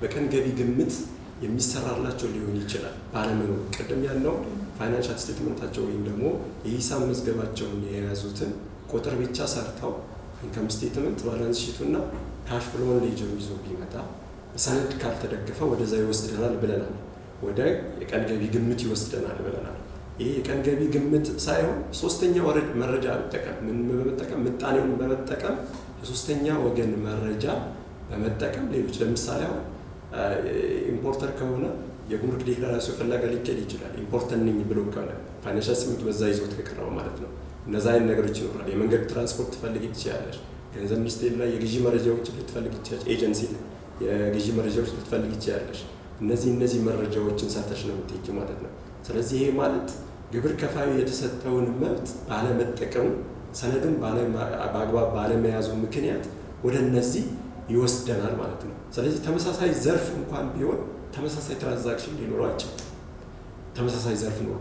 በቀን ገቢ ግምት የሚሰራላቸው ሊሆን ይችላል ባለመኖር ቅድም ያልነው ፋይናንሻል ስቴትመንታቸው ወይም ደግሞ የሂሳብ መዝገባቸውን የያዙትን ቁጥር ብቻ ሰርተው ኢንካም ስቴትመንት ባላንስ ሺቱና ካሽ ፍሎውን ሌጀሩ ይዞ ቢመጣ ሰነድ ካልተደገፈ ወደዛ ይወስደናል ብለናል። ወደ የቀን ገቢ ግምት ይወስደናል ብለናል። ይሄ የቀን ገቢ ግምት ሳይሆን ሶስተኛ ወገን መረጃ በመጠቀም ምጣኔውን በመጠቀም የሶስተኛ ወገን መረጃ በመጠቀም ሌሎች ለምሳሌ አሁን ኢምፖርተር ከሆነ የጉምሩክ ዲክላሬሽን ፍለጋ ሊካሄድ ይችላል። ኢምፖርተር ነኝ ብሎ ከሆነ ፋይናንሻል ስቴትመንት በዛ ይዞት ከቀረበ ማለት ነው። እነዛ አይነት ነገሮች ይኖራል። የመንገድ ትራንስፖርት ትፈልግ ትችላለሽ። ገንዘብ ሚኒስቴር ላይ የግዢ መረጃዎች ልትፈልግ ትችላለሽ። ኤጀንሲ የግዢ መረጃዎች ልትፈልግ ትችላለሽ። እነዚህ መረጃዎችን ሰርተሽ ነው የምትሄጂው ማለት ነው። ስለዚህ ይሄ ማለት ግብር ከፋዩ የተሰጠውን መብት ባለመጠቀሙ ሰነዱን በአግባብ ባለመያዙ ምክንያት ወደ እነዚህ ይወስደናል ማለት ነው። ስለዚህ ተመሳሳይ ዘርፍ እንኳን ቢሆን ተመሳሳይ ትራንዛክሽን ሊኖራቸው ተመሳሳይ ዘርፍ ነው።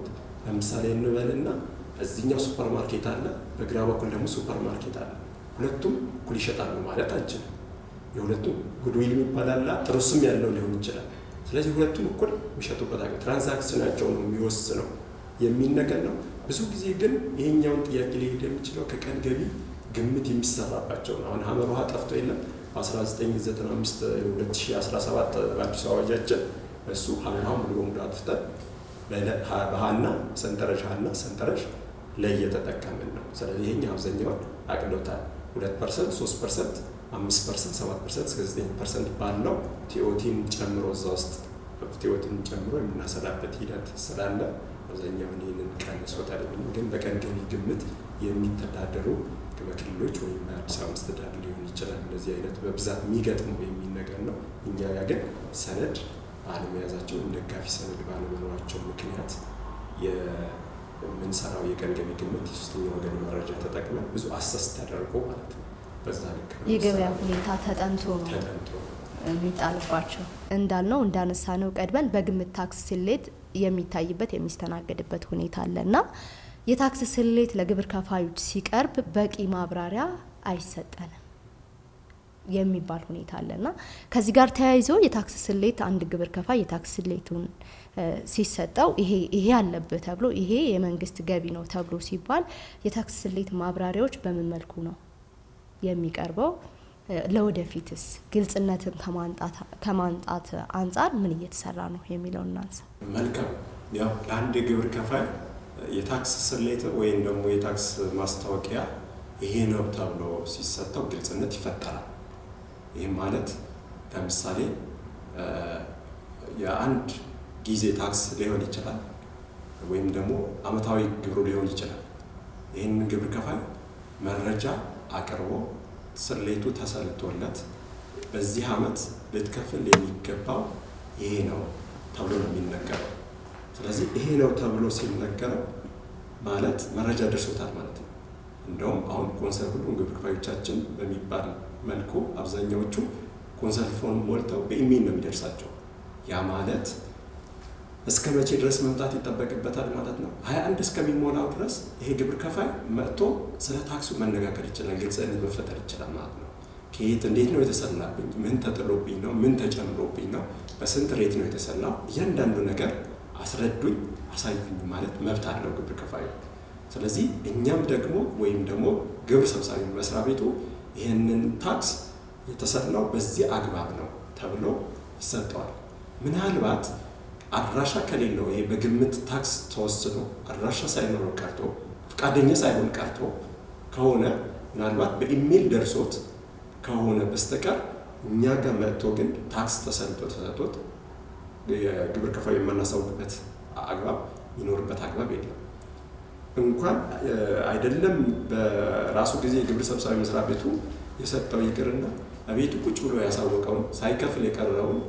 ለምሳሌ እንበልና እዚህኛው ሱፐርማርኬት አለ፣ በግራ በኩል ደግሞ ሱፐርማርኬት አለ። ሁለቱም እኩል ይሸጣሉ ማለት አንችልም። የሁለቱም ጉድዊል የሚባል አለ፣ ጥሩ ስም ያለው ሊሆን ይችላል። ስለዚህ ሁለቱም እኩል የሚሸጡበት አገር ትራንዛክሽናቸው ነው የሚወስነው የሚል ነገር ነው። ብዙ ጊዜ ግን ይሄኛውን ጥያቄ ሊሄድ የሚችለው ከቀን ገቢ ግምት የሚሰራባቸው ነው። አሁን ሐመር ውሃ ጠፍቶ የለም በ1995 2017 በአዲስ አዋጃችን እሱ ሐመር ውሃ ሙሉ በሙሉ አጥፍተን በሃና ሰንጠረዥ ሃና ሰንጠረዥ ላይ እየተጠቀምን ነው። ስለዚህ ይሄኛ አብዛኛውን አቅሎታል 2%፣ 3%፣ 5%፣ 7% እስከ 9% ባለው ቲኦቲን ጨምሮ እዛ ውስጥ ቲኦቲን ጨምሮ የምናሰላበት ሂደት ስላለ አብዛኛውን ይህንን ቀንሶታል። ግን በቀን ገቢ ግምት የሚተዳደሩ በክልሎች ወይም በአዲስ አበባ መስተዳድር ሊሆን ይችላል። እንደዚህ አይነት በብዛት የሚገጥመው የሚል ነገር ነው። እኛ ጋር ግን ሰነድ ባለመያዛቸው ደጋፊ ሰነድ ባለመኖራቸው ምክንያት የምንሰራው የቀን ገቢ ግምት የሶስተኛ ወገን መረጃ ተጠቅመን ብዙ አሰስ ተደርጎ ማለት ነው። በዛ ልክ ነው የገበያ ሁኔታ ተጠንቶ ነው የሚጣልባቸው። እንዳልነው እንዳነሳነው ቀድመን በግምት ታክስ ስሌት የሚታይበት የሚስተናገድበት ሁኔታ አለና የታክስ ስሌት ለግብር ከፋዮች ሲቀርብ በቂ ማብራሪያ አይሰጠንም የሚባል ሁኔታ አለና ከዚህ ጋር ተያይዞ የታክስ ስሌት አንድ ግብር ከፋይ የታክስ ስሌቱን ሲሰጠው ይሄ አለበት ተብሎ ይሄ የመንግስት ገቢ ነው ተብሎ ሲባል የታክስ ስሌት ማብራሪያዎች በምን መልኩ ነው የሚቀርበው? ለወደፊትስ ግልጽነትን ከማንጣት አንጻር ምን እየተሰራ ነው የሚለው እናንሳ። መልካም። ያው ለአንድ ግብር ከፋይ የታክስ ስሌት ወይም ደግሞ የታክስ ማስታወቂያ ይሄ ነው ተብሎ ሲሰጠው ግልጽነት ይፈጠራል። ይህም ማለት ለምሳሌ የአንድ ጊዜ ታክስ ሊሆን ይችላል ወይም ደግሞ አመታዊ ግብሩ ሊሆን ይችላል። ይህንን ግብር ከፋይ መረጃ አቅርቦ ስሌቱ ተሰልቶለት በዚህ አመት ልትከፍል የሚገባው ይሄ ነው ተብሎ ነው የሚነገረው። ስለዚህ ይሄ ነው ተብሎ ሲነገረው ማለት መረጃ ደርሶታል ማለት ነው። እንደውም አሁን ኮንሰል ሁሉም ግብር ከፋዮቻችን በሚባል መልኩ አብዛኛዎቹ ኮንሰል ፎርም ሞልተው በኢሜል ነው የሚደርሳቸው። ያ ማለት እስከ መቼ ድረስ መምጣት ይጠበቅበታል ማለት ነው? 21 እስከሚሞላው ድረስ ይሄ ግብር ከፋይ መጥቶ ስለ ታክሱ መነጋገር ይችላል፣ ግልጽነት መፈጠር ይችላል ማለት ነው። ከየት እንዴት ነው የተሰላብኝ፣ ምን ተጥሎብኝ ነው፣ ምን ተጨምሮብኝ ነው፣ በስንት ሬት ነው የተሰላው፣ እያንዳንዱ ነገር አስረዱኝ፣ አሳዩኝ ማለት መብት አለው ግብር ከፋዩ። ስለዚህ እኛም ደግሞ ወይም ደግሞ ግብር ሰብሳቢ መስሪያ ቤቱ ይህንን ታክስ የተሰላው በዚህ አግባብ ነው ተብሎ ይሰጠዋል። ምናልባት አድራሻ ከሌለው ይሄ በግምት ታክስ ተወስኖ አድራሻ ሳይኖረው ቀርቶ ፈቃደኛ ሳይሆን ቀርቶ ከሆነ ምናልባት በኢሜል ደርሶት ከሆነ በስተቀር እኛ ጋር መጥቶ ግን ታክስ ተሰጥቶት የግብር ከፋዩ የማናሳውቅበት አግባብ ይኖርበት አግባብ የለም። እንኳን አይደለም በራሱ ጊዜ የግብር ሰብሳቢ መስሪያ ቤቱ የሰጠው ይቅርና አቤቱ ቁጭ ብሎ ያሳወቀውን ሳይከፍል የቀረውን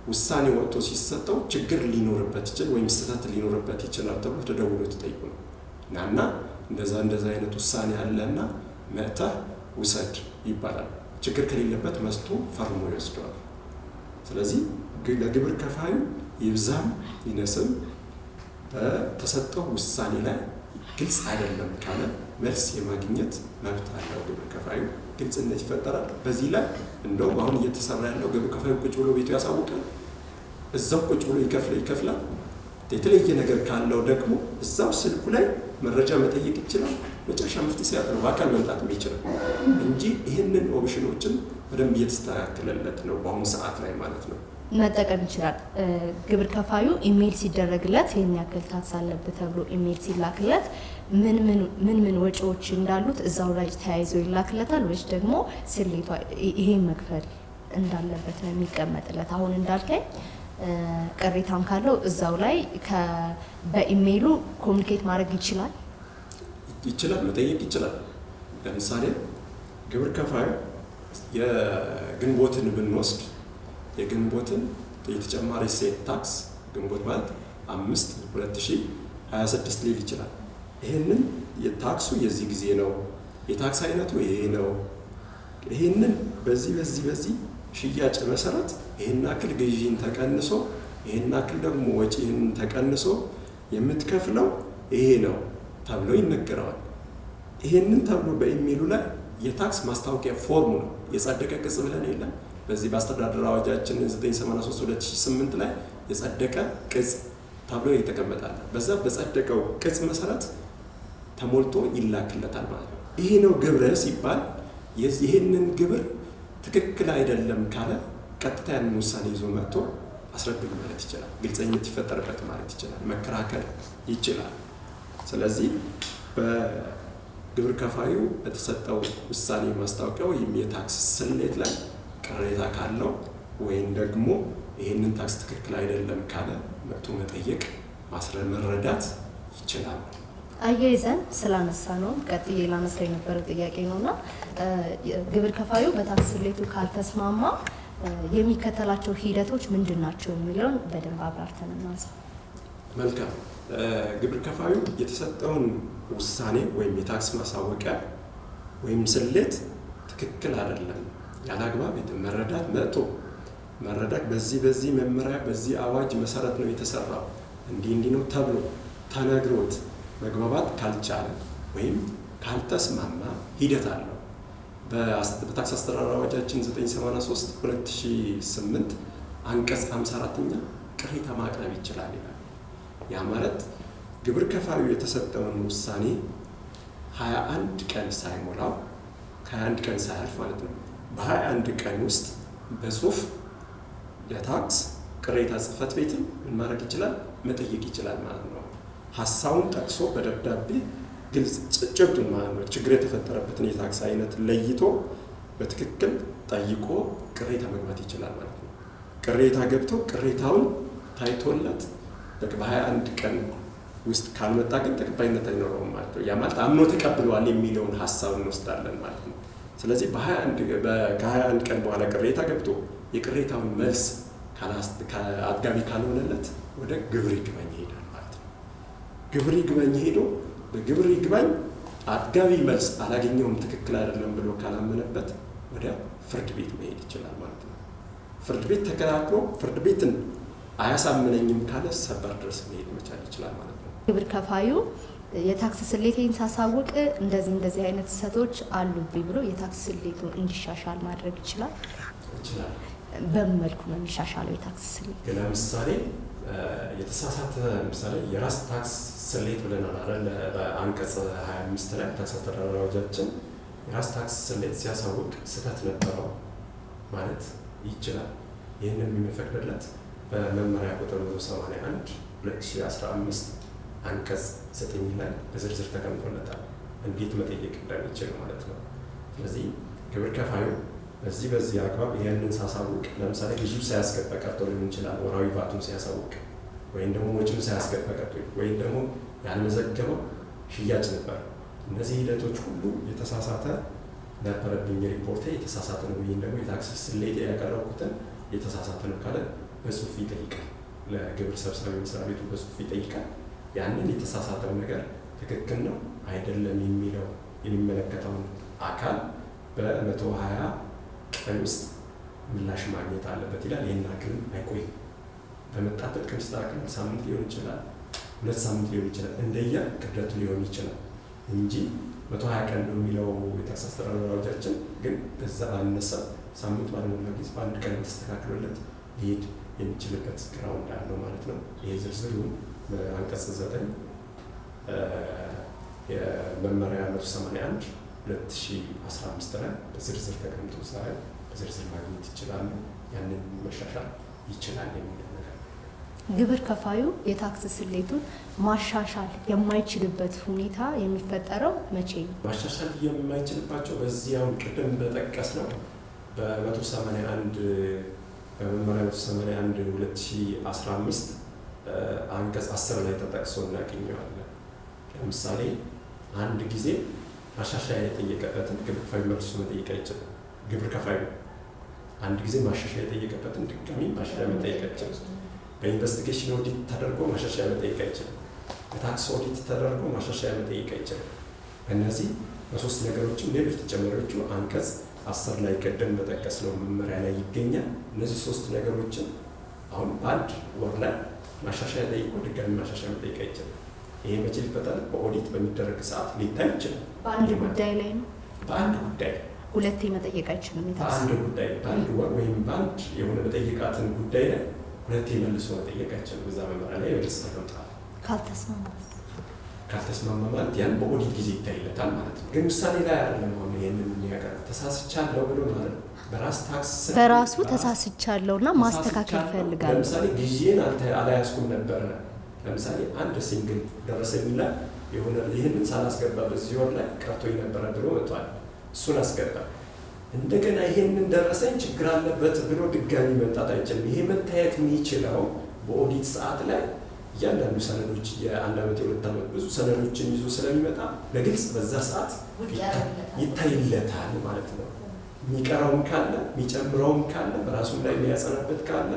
ውሳኔ ወጥቶ ሲሰጠው ችግር ሊኖርበት ይችላል ወይም ስህተት ሊኖርበት ይችላል ተብሎ ተደውሎ ተጠይቆ ነው እና እንደዛ አይነት ውሳኔ አለና መጥተህ ውሰድ ይባላል። ችግር ከሌለበት መስቶ ፈርሞ ይወስደዋል። ስለዚህ ለግብር ከፋዩ ይብዛም ይነስም በተሰጠው ውሳኔ ላይ ግልጽ አይደለም ካለ መልስ የማግኘት መብት አለው ግብር ከፋዩ። ግልጽነት ይፈጠራል። በዚህ ላይ እንደውም አሁን እየተሰራ ያለው ግብር ከፋዩ ቁጭ ብሎ ቤቱ ያሳውቃል፣ እዛው ቁጭ ብሎ ይከፍላል። የተለየ ነገር ካለው ደግሞ እዛው ስልኩ ላይ መረጃ መጠየቅ ይችላል። መጨረሻ መፍትሄ ሲያቀርብ በአካል መምጣት ይችላል እንጂ ይህንን ኦፕሽኖችን በደንብ እየተስተካከለለት ነው በአሁኑ ሰዓት ላይ ማለት ነው። መጠቀም ይችላል። ግብር ከፋዩ ኢሜል ሲደረግለት ይሄን ያክል ታክስ አለበት ተብሎ ኢሜል ሲላክለት ምን ወጪዎች እንዳሉት እዛው ላይ ተያይዞ ይላክለታል ወይስ ደግሞ ስሌቷ ይሄን መክፈል እንዳለበት ነው የሚቀመጥለት? አሁን እንዳልከኝ ቅሬታም ካለው እዛው ላይ በኢሜይሉ ኮሙኒኬት ማድረግ ይችላል ይችላል፣ መጠየቅ ይችላል። ለምሳሌ ግብር ከፋዩ የግንቦትን ብንወስድ የግንቦትን የተጨማሪ እሴት ታክስ ግንቦት ማለት 5/2026 ሊል ይችላል። ይህንን የታክሱ የዚህ ጊዜ ነው፣ የታክስ አይነቱ ይሄ ነው፣ ይህንን በዚህ ሽያጭ መሰረት ይህን አክል ግዢን ተቀንሶ ይህን አክል ደግሞ ወጪን ተቀንሶ የምትከፍለው ይሄ ነው ተብሎ ይነገረዋል። ይህንን ተብሎ በኢሜሉ ላይ የታክስ ማስታወቂያ ፎርሙ ነው የጸደቀ ቅጽ ብለን የለም። በዚህ በአስተዳደር አዋጃችን 983/2008 ላይ የጸደቀ ቅጽ ተብሎ ይተቀመጣል። በዛ በጸደቀው ቅጽ መሰረት ተሞልቶ ይላክለታል ማለት ነው። ይሄ ነው ግብር ሲባል ይህንን ግብር ትክክል አይደለም ካለ ቀጥታ ያንን ውሳኔ ይዞ መጥቶ አስረዱኝ ማለት ይችላል። ግልጸኝነት ይፈጠርበት ማለት ይችላል። መከራከር ይችላል። ስለዚህ በግብር ከፋዩ በተሰጠው ውሳኔ ማስታወቂያ ወይም የታክስ ስሌት ላይ ቅሬታ ካለው ወይም ደግሞ ይህንን ታክስ ትክክል አይደለም ካለ መጥቶ መጠየቅ መረዳት ይችላል። አያይዘን ስላነሳ ነው ቀጥዬ ላነሳ የነበረው ጥያቄ ነውና ግብር ከፋዩ በታክስ ስሌቱ ካልተስማማ የሚከተላቸው ሂደቶች ምንድን ናቸው የሚለውን በደንብ አብራርተን እናንሳ። መልካም። ግብር ከፋዩ የተሰጠውን ውሳኔ ወይም የታክስ ማሳወቂያ ወይም ስሌት ትክክል አይደለም፣ ያላግባብ መረዳት በዚህ መመሪያ በዚህ አዋጅ መሰረት ነው የተሰራው እንዲህ ነው ተብሎ ተነግሮት መግባባት ካልቻለ ወይም ካልተስማማ ሂደት አለው። በታክስ አስተዳደር አዋጃችን 983/2008 አንቀጽ 54ኛ ቅሬታ ማቅረብ ይችላል ይላል። ያ ማለት ግብር ከፋዩ የተሰጠውን ውሳኔ 21 ቀን ሳይሞላው 21 ቀን ሳያልፍ ማለት ነው በ21 ቀን ውስጥ በጽሁፍ ለታክስ ቅሬታ ጽሕፈት ቤትን ምን ማድረግ ይችላል? መጠየቅ ይችላል ማለት ነው። ሀሳቡን ጠቅሶ በደብዳቤ ግልጽ ጭብጡን ማለት ነው ችግር የተፈጠረበትን የታክስ አይነት ለይቶ በትክክል ጠይቆ ቅሬታ መግባት ይችላል ማለት ነው። ቅሬታ ገብቶ ቅሬታውን ታይቶለት በ21 ቀን ውስጥ ካልመጣ ግን ተቀባይነት አይኖረውም ማለት ነው። ያ ማለት አምኖ ተቀብሏል የሚለውን ሀሳብ እንወስዳለን ማለት ነው። ስለዚህ ከ21 ቀን በኋላ ቅሬታ ገብቶ የቅሬታውን መልስ አጥጋቢ ካልሆነለት ወደ ግብር ይግባኝ ይሄዳል ማለት ነው። ግብር ይግባኝ ሄዶ በግብር ይግባኝ አጥጋቢ መልስ አላገኘውም ትክክል አይደለም ብሎ ካላመነበት ወደ ፍርድ ቤት መሄድ ይችላል ማለት ነው። ፍርድ ቤት ተከራክሮ ፍርድ ቤትን አያሳምነኝም ካለ ሰበር ድረስ መሄድ መቻል ይችላል ማለት ነው። ግብር ከፋዩ የታክስ ስሌቴን ሳሳውቅ እንደዚህ አይነት ስህተቶች አሉብኝ ብሎ የታክስ ስሌቱን እንዲሻሻል ማድረግ ይችላል። በምን መልኩ ነው የሚሻሻለው የታክስ ስሌት? ለምሳሌ የተሳሳተ ምሳሌ የራስ ታክስ ስሌት ብለናል አይደል? በአንቀጽ 25 ላይ ታክስ አስተዳደር አዋጃችን የራስ ታክስ ስሌት ሲያሳውቅ ስህተት ነበረው ማለት ይችላል። ይህንን የሚፈቅድለት በመመሪያ ቁጥር 181/2015 አንቀጽ 9 ላይ በዝርዝር ተቀምጦለታል እንዴት መጠየቅ እንደሚችል ማለት ነው። ስለዚህ ግብር ከፋዩ በዚህ አግባብ ይህንን ሳሳውቅ ለምሳሌ ግዢው ሳያስገባ ቀርቶ ሊሆን ይችላል። ወራዊ ቫቱን ሲያሳውቅ ወይም ደግሞ ወጪውን ሳያስገባ ቀርቶ ወይም ደግሞ ያልመዘገበው ሽያጭ ነበር። እነዚህ ሂደቶች ሁሉ የተሳሳተ ነበረብኝ፣ ሪፖርቴ የተሳሳተ ነው ወይም ደግሞ የታክስ ስሌት ያቀረብኩትን የተሳሳተ ነው ካለ በጽሁፍ ይጠይቃል። ለግብር ሰብሳቢ መስሪያ ቤቱ በጽሁፍ ይጠይቃል። ያንን የተሳሳተው ነገር ትክክል ነው አይደለም የሚለው የሚመለከተውን አካል በ120 ቀን ውስጥ ምላሽ ማግኘት አለበት ይላል። ይህን አክል አይቆይም። በመጣበት ቀን ሲስተካከል ሳምንት ሊሆን ይችላል፣ 2 ሳምንት ሊሆን ይችላል፣ እንደየ ክብደቱ ሊሆን ይችላል እንጂ 120 ቀን ነው የሚለው የታክስ አስተዳደር አዋጃችን። ግን በዛ ባነሳ ሳምንት ባልሞላ ጊዜ በአንድ ቀን ተስተካክሎለት ሊሄድ የሚችልበት ግራውንድ አለው ማለት ነው። ይሄ ዝርዝሩን በአንቀጽ 9 የመመሪያ 181/2015 ላይ በዝርዝር ተቀምጦ ዛሬ በዝርዝር ማግኘት ይችላሉ። ያንን መሻሻል ይችላል የሚለው ነገር። ግብር ከፋዩ የታክስ ስሌቱን ማሻሻል የማይችልበት ሁኔታ የሚፈጠረው መቼ ነው? ማሻሻል የማይችልባቸው በዚያው ቅድም በጠቀስ ነው በ181 በመመሪያ 181/2015 አንቀጽ 10 ላይ ተጠቅሶ እናገኘዋለን። ለምሳሌ አንድ ጊዜ ማሻሻያ የጠየቀበትን ግብር ከፋዩ መልሶ መጠየቅ አይችልም። ግብር ከፋዩ አንድ ጊዜ ማሻሻያ የጠየቀበትን ድጋሚ ማሻሻያ መጠየቅ አይችልም። በኢንቨስቲጌሽን ኦዲት ተደርጎ ማሻሻያ መጠየቅ አይችልም። በታክስ ኦዲት ተደርጎ ማሻሻያ መጠየቅ አይችልም። እነዚህ በሶስት ነገሮችም ሌሎች ተጨማሪዎቹ አንቀጽ 10 ላይ ቀደም በጠቀስ ነው መመሪያ ላይ ይገኛል። እነዚህ ሶስት ነገሮችን አሁን በአንድ ወር ላይ ማሻሻያ ጠይቆ ድጋሚ ማሻሻያ መጠየቅ አይችልም። ይሄ መቼ ሊፈታል? በኦዲት በሚደረግ ሰዓት ሊታይ ይችላል። በአንድ ጉዳይ ላይ ነው። በአንድ ጉዳይ ሁለቴ መጠየቅ አይችልም። በአንድ ጉዳይ በአንድ ወር ወይም በአንድ የሆነ መጠየቃትን ጉዳይ ላይ ሁለቴ መልሶ መጠየቅ አይችልም። በዛ መመሪያ ላይ በግልጽ ተቀምጧል። ካልተስማማ ማለት ያን በኦዲት ጊዜ ይታይለታል ማለት ነው። ግን ውሳኔ ላይ አይደለም። አሁን ይሄንን የሚያቀርብ ተሳስቻለሁ ብሎ ማለት በራስ ታክስ በራሱ ተሳስቻለሁና ማስተካከል ይፈልጋል። ለምሳሌ ጊዜን አላያዝኩም ነበር። ለምሳሌ አንድ ሲንግል ደረሰኝ ላይ የሆነ ይህንን ሳላስገባ በዚህ ወር ላይ ቀርቶኝ ነበረ ብሎ መጥቷል። እሱን አስገባ። እንደገና ይህንን ደረሰኝ ችግር አለበት ብሎ ድጋሚ መምጣት አይችልም። ይሄ መታየት የሚችለው በኦዲት ሰዓት ላይ እያንዳንዱ ሰነዶች የአንድ ዓመት የሁለት ዓመት ብዙ ሰነዶችን ይዞ ስለሚመጣ በግልጽ በዛ ሰዓት ይታይለታል ማለት ነው። የሚቀረውም ካለ የሚጨምረውም ካለ በራሱም ላይ የሚያጸናበት ካለ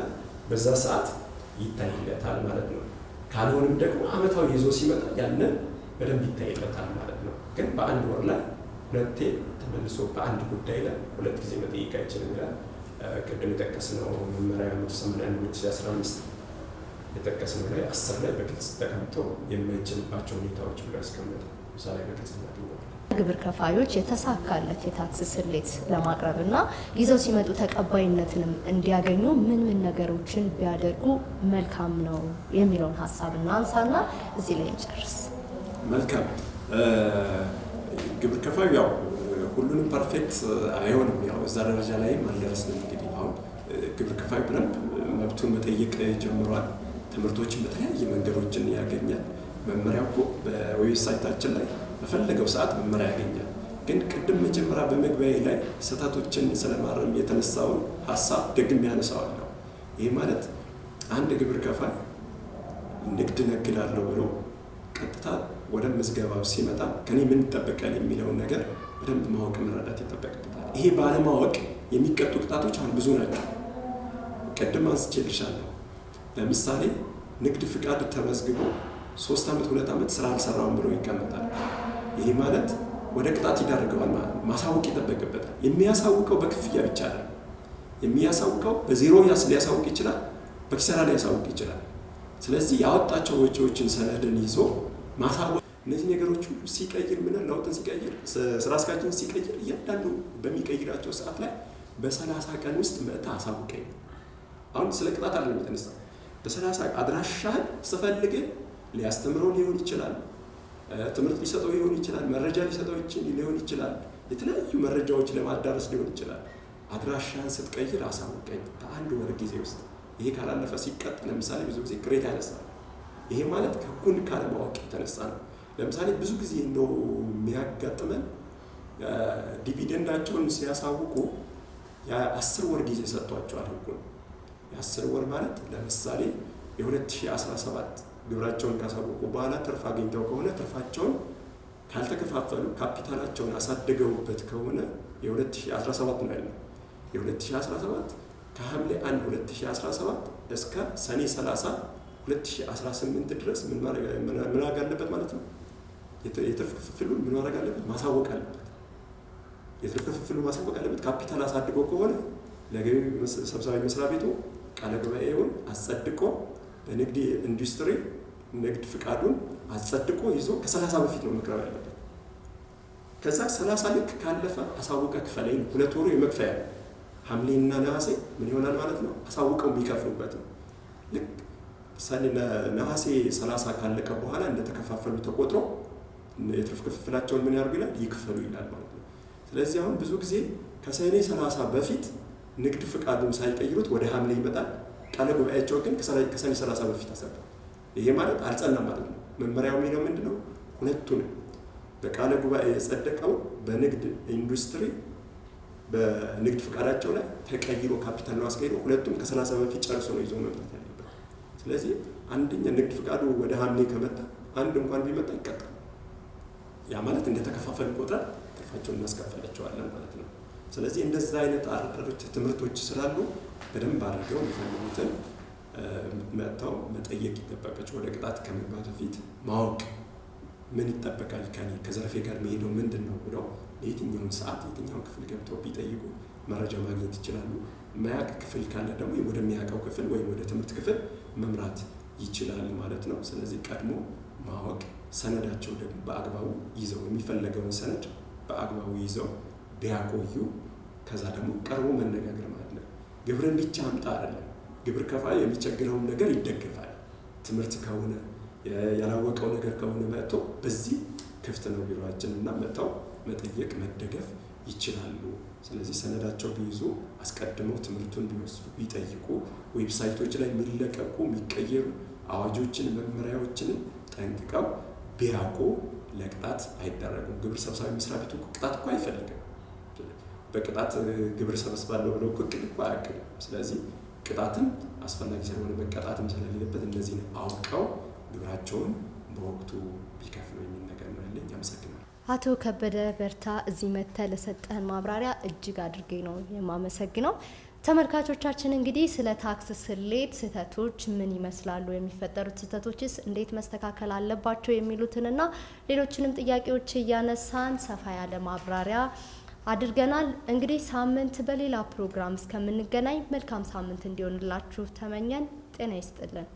በዛ ሰዓት ይታይለታል ማለት ነው። ካልሆንም ደግሞ ዓመታዊ ይዞ ሲመጣ ያንን በደንብ ይታይለታል ማለት ነው። ግን በአንድ ወር ላይ ሁለቴ ተመልሶ በአንድ ጉዳይ ላይ ሁለት ጊዜ መጠየቅ አይችልም ይላል። ቅድም የጠቀስነው መመሪያ 181/2015 የጠቀስነው ላይ 10 ላይ በግልጽ ተቀምጦ የማይችልባቸው ሁኔታዎች ብሎ ያስቀመጠ እዛ ላይ በግልጽ እናገኘዋለን። ግብር ከፋዮች የተሳካለት የታክስ ስሌት ለማቅረብና ይዘው ሲመጡ ተቀባይነትንም እንዲያገኙ ምን ነገሮችን ቢያደርጉ መልካም ነው የሚለውን ሀሳብ እናንሳና እዚህ ላይ እንጨርስ። መልካም። ግብር ከፋዩ ያው ሁሉንም ፐርፌክት አይሆንም። ያው እዛ ደረጃ ላይም አልደረስንም። እንግዲህ አሁን ግብር ከፋዩ በደንብ መብቱን መጠየቅ ጀምሯል። ትምህርቶችን በተለያየ መንገዶችን ያገኛል። መመሪያው በዌብሳይታችን ላይ በፈለገው ሰዓት መመሪያ ያገኛል። ግን ቅድም መጀመሪያ በመግቢያ ላይ ስህተቶችን ስለማረም የተነሳውን ሀሳብ ደግሜ ያነሳዋለሁ። ይህ ማለት አንድ ግብር ከፋይ ንግድ ነግዳለሁ ብሎ ቀጥታ ወደ ምዝገባው ሲመጣ ከኔ ምን ይጠበቃል የሚለውን ነገር በደንብ ማወቅ መረዳት ይጠበቅበታል። ይሄ ባለማወቅ የሚቀጡ ቅጣቶች አሁን ብዙ ናቸው። ቅድም አንስቼልሻለሁ። ለምሳሌ ንግድ ፍቃድ ተመዝግቦ 3 ዓመት 2 ዓመት ስራ አልሰራውም ብሎ ይቀመጣል። ይሄ ማለት ወደ ቅጣት ይዳርገዋል ማለት ነው። ማሳወቅ ይጠበቅበታል። የሚያሳውቀው በክፍያ ብቻ አይደለም። የሚያሳውቀው በዜሮ ሊያሳውቅ ይችላል፣ በኪሳራ ሊያሳውቅ ይችላል። ስለዚህ ያወጣቸው ወጪዎችን ሰነድን ይዞ ማሳወቅ፣ እነዚህ ነገሮች ሁሉ ሲቀይር ምን ለውጥን ሲቀይር ስራ አስኪያጅን ሲቀይር እያንዳንዱ በሚቀይራቸው ሰዓት ላይ በ30 ቀን ውስጥ መጥታ አሳውቀኝ። አሁን ስለ ቅጣት አይደለም የተነሳው። በ30 አድራሻህን ስፈልግ ሊያስተምረው ሊሆን ይችላል፣ ትምህርት ሊሰጠው ሊሆን ይችላል፣ መረጃ ሊሰጠው ሊሆን ይችላል፣ የተለያዩ መረጃዎች ለማዳረስ ሊሆን ይችላል። አድራሻህን ስትቀይር አሳውቀኝ በአንድ ወር ጊዜ ውስጥ። ይሄ ካላለፈ ሲቀጥ ለምሳሌ ብዙ ጊዜ ቅሬታ ያነሳል። ይሄ ማለት ህጉን ካለማወቅ የተነሳ ነው። ለምሳሌ ብዙ ጊዜ ነው የሚያጋጥመን ዲቪደንዳቸውን ሲያሳውቁ የ10 ወር ጊዜ ሰጥቷቸዋል ህጉን። የ10 ወር ማለት ለምሳሌ የ2017 ግብራቸውን ካሳወቁ በኋላ ትርፍ አግኝተው ከሆነ ትርፋቸውን ካልተከፋፈሉ ካፒታላቸውን አሳድገውበት ከሆነ የ2017 ነው ያለው። የ2017 ከሐምሌ 1 2017 እስከ ሰኔ 30 2018 ድረስ ምን ማድረግ አለበት ማለት ነው? የትርፍ ክፍፍሉን ምን ማድረግ አለበት? ማሳወቅ አለበት። የትርፍ ክፍፍሉን ማሳወቅ አለበት። ካፒታል አሳድጎ ከሆነ ለገቢ ሰብሳቢ መስሪያ ቤቱ ቃለ ጉባኤውን አጸድቆ በንግድ ኢንዱስትሪ ንግድ ፍቃዱን አጸድቆ ይዞ ከ30 በፊት ነው መቅረብ ያለበት። ከዛ 30 ልክ ካለፈ አሳውቀ ክፈለኝ 2 ወሩ የመክፈያ ሐምሌና ነሐሴ ምን ይሆናል ማለት ነው? አሳውቀው የሚከፍሉበት ነው። ልክ ነሐሴ 30 ካለቀ በኋላ እንደተከፋፈሉ ተቆጥሮ የትርፍ ክፍፍላቸውን ምን ያርጉ ይላል? ይክፈሉ ይላል ማለት ነው። ስለዚህ አሁን ብዙ ጊዜ ከሰኔ 30 በፊት ንግድ ፍቃዱን ሳይቀይሩት ወደ ሐምሌ ይመጣል። ቃለ ጉባኤያቸው ግን ከሰኔ 30 በፊት አሰራ። ይሄ ማለት አልጸናም ማለት ነው። መመሪያው የሚለው ምንድነው? ሁለቱንም በቃለ ጉባኤ የጸደቀው በንግድ ኢንዱስትሪ በንግድ ፍቃዳቸው ላይ ተቀይሮ ካፒታል ነው አስቀይሮ ሁለቱም ከ30 በፊት ጨርሶ ነው ይዞ መምጣት ያለበት። ስለዚህ አንደኛ ንግድ ፍቃዱ ወደ ሐምሌ ከመጣ አንድ እንኳን ቢመጣ ይቀጣል። ያ ማለት እንደተከፋፈል ቁጥር ትርፋቸውን እናስከፍላቸዋለን ማለት ነው። ስለዚህ እንደዛ አይነት አረዳዶች ትምህርቶች ስላሉ በደንብ አድርገው የሚፈልጉትን መጥተው መጠየቅ ይጠበቃቸው። ወደ ቅጣት ከመግባት በፊት ማወቅ ምን ይጠበቃል ከኔ ከዘርፌ ጋር መሄደው ምንድን ነው ብለው የትኛውን ሰዓት የትኛውን ክፍል ገብተው ቢጠይቁ መረጃ ማግኘት ይችላሉ። ማያውቅ ክፍል ካለ ደግሞ ወደሚያውቀው ክፍል ወይም ወደ ትምህርት ክፍል መምራት ይችላል ማለት ነው። ስለዚህ ቀድሞ ማወቅ፣ ሰነዳቸው ደግሞ በአግባቡ ይዘው የሚፈለገውን ሰነድ በአግባቡ ይዘው ቢያቆዩ፣ ከዛ ደግሞ ቀርቦ መነጋገር ማለት ነው። ግብርን ብቻ አምጣ አይደለም። ግብር ከፋይ የሚቸግረውን ነገር ይደግፋል። ትምህርት ከሆነ ያላወቀው ነገር ከሆነ መጥቶ በዚህ ክፍት ነው ቢሮአችን እና መጥተው መጠየቅ መደገፍ ይችላሉ። ስለዚህ ሰነዳቸው ቢይዙ አስቀድመው ትምህርቱን ቢወስዱ ቢጠይቁ፣ ዌብሳይቶች ላይ የሚለቀቁ የሚቀየሩ አዋጆችን መመሪያዎችን ጠንቅቀው ቢያውቁ ለቅጣት አይዳረጉም። ግብር ሰብሳቢ መስሪያ ቤቱ ቅጣት እኮ አይፈልግም። በቅጣት ግብር ሰበስባለሁ ብለው እቅድ እኮ አያቅድም። ስለዚህ ቅጣትም አስፈላጊ ስለሆነ መቀጣትም ስለሌለበት እነዚህን አውቀው ግብራቸውን በወቅቱ ቢከፍሉ የሚል ነገር ነው ያለኝ። አመሰግናለሁ። አቶ ከበደ በርታ እዚህ መጥተህ ለሰጠህን ማብራሪያ እጅግ አድርጌ ነው የማመሰግነው። ተመልካቾቻችን እንግዲህ ስለ ታክስ ስሌት ስህተቶች ምን ይመስላሉ፣ የሚፈጠሩት ስህተቶችስ እንዴት መስተካከል አለባቸው የሚሉትንና ሌሎችንም ጥያቄዎች እያነሳን ሰፋ ያለ ማብራሪያ አድርገናል። እንግዲህ ሳምንት በሌላ ፕሮግራም እስከምንገናኝ መልካም ሳምንት እንዲሆንላችሁ ተመኘን። ጤና ይስጥልን።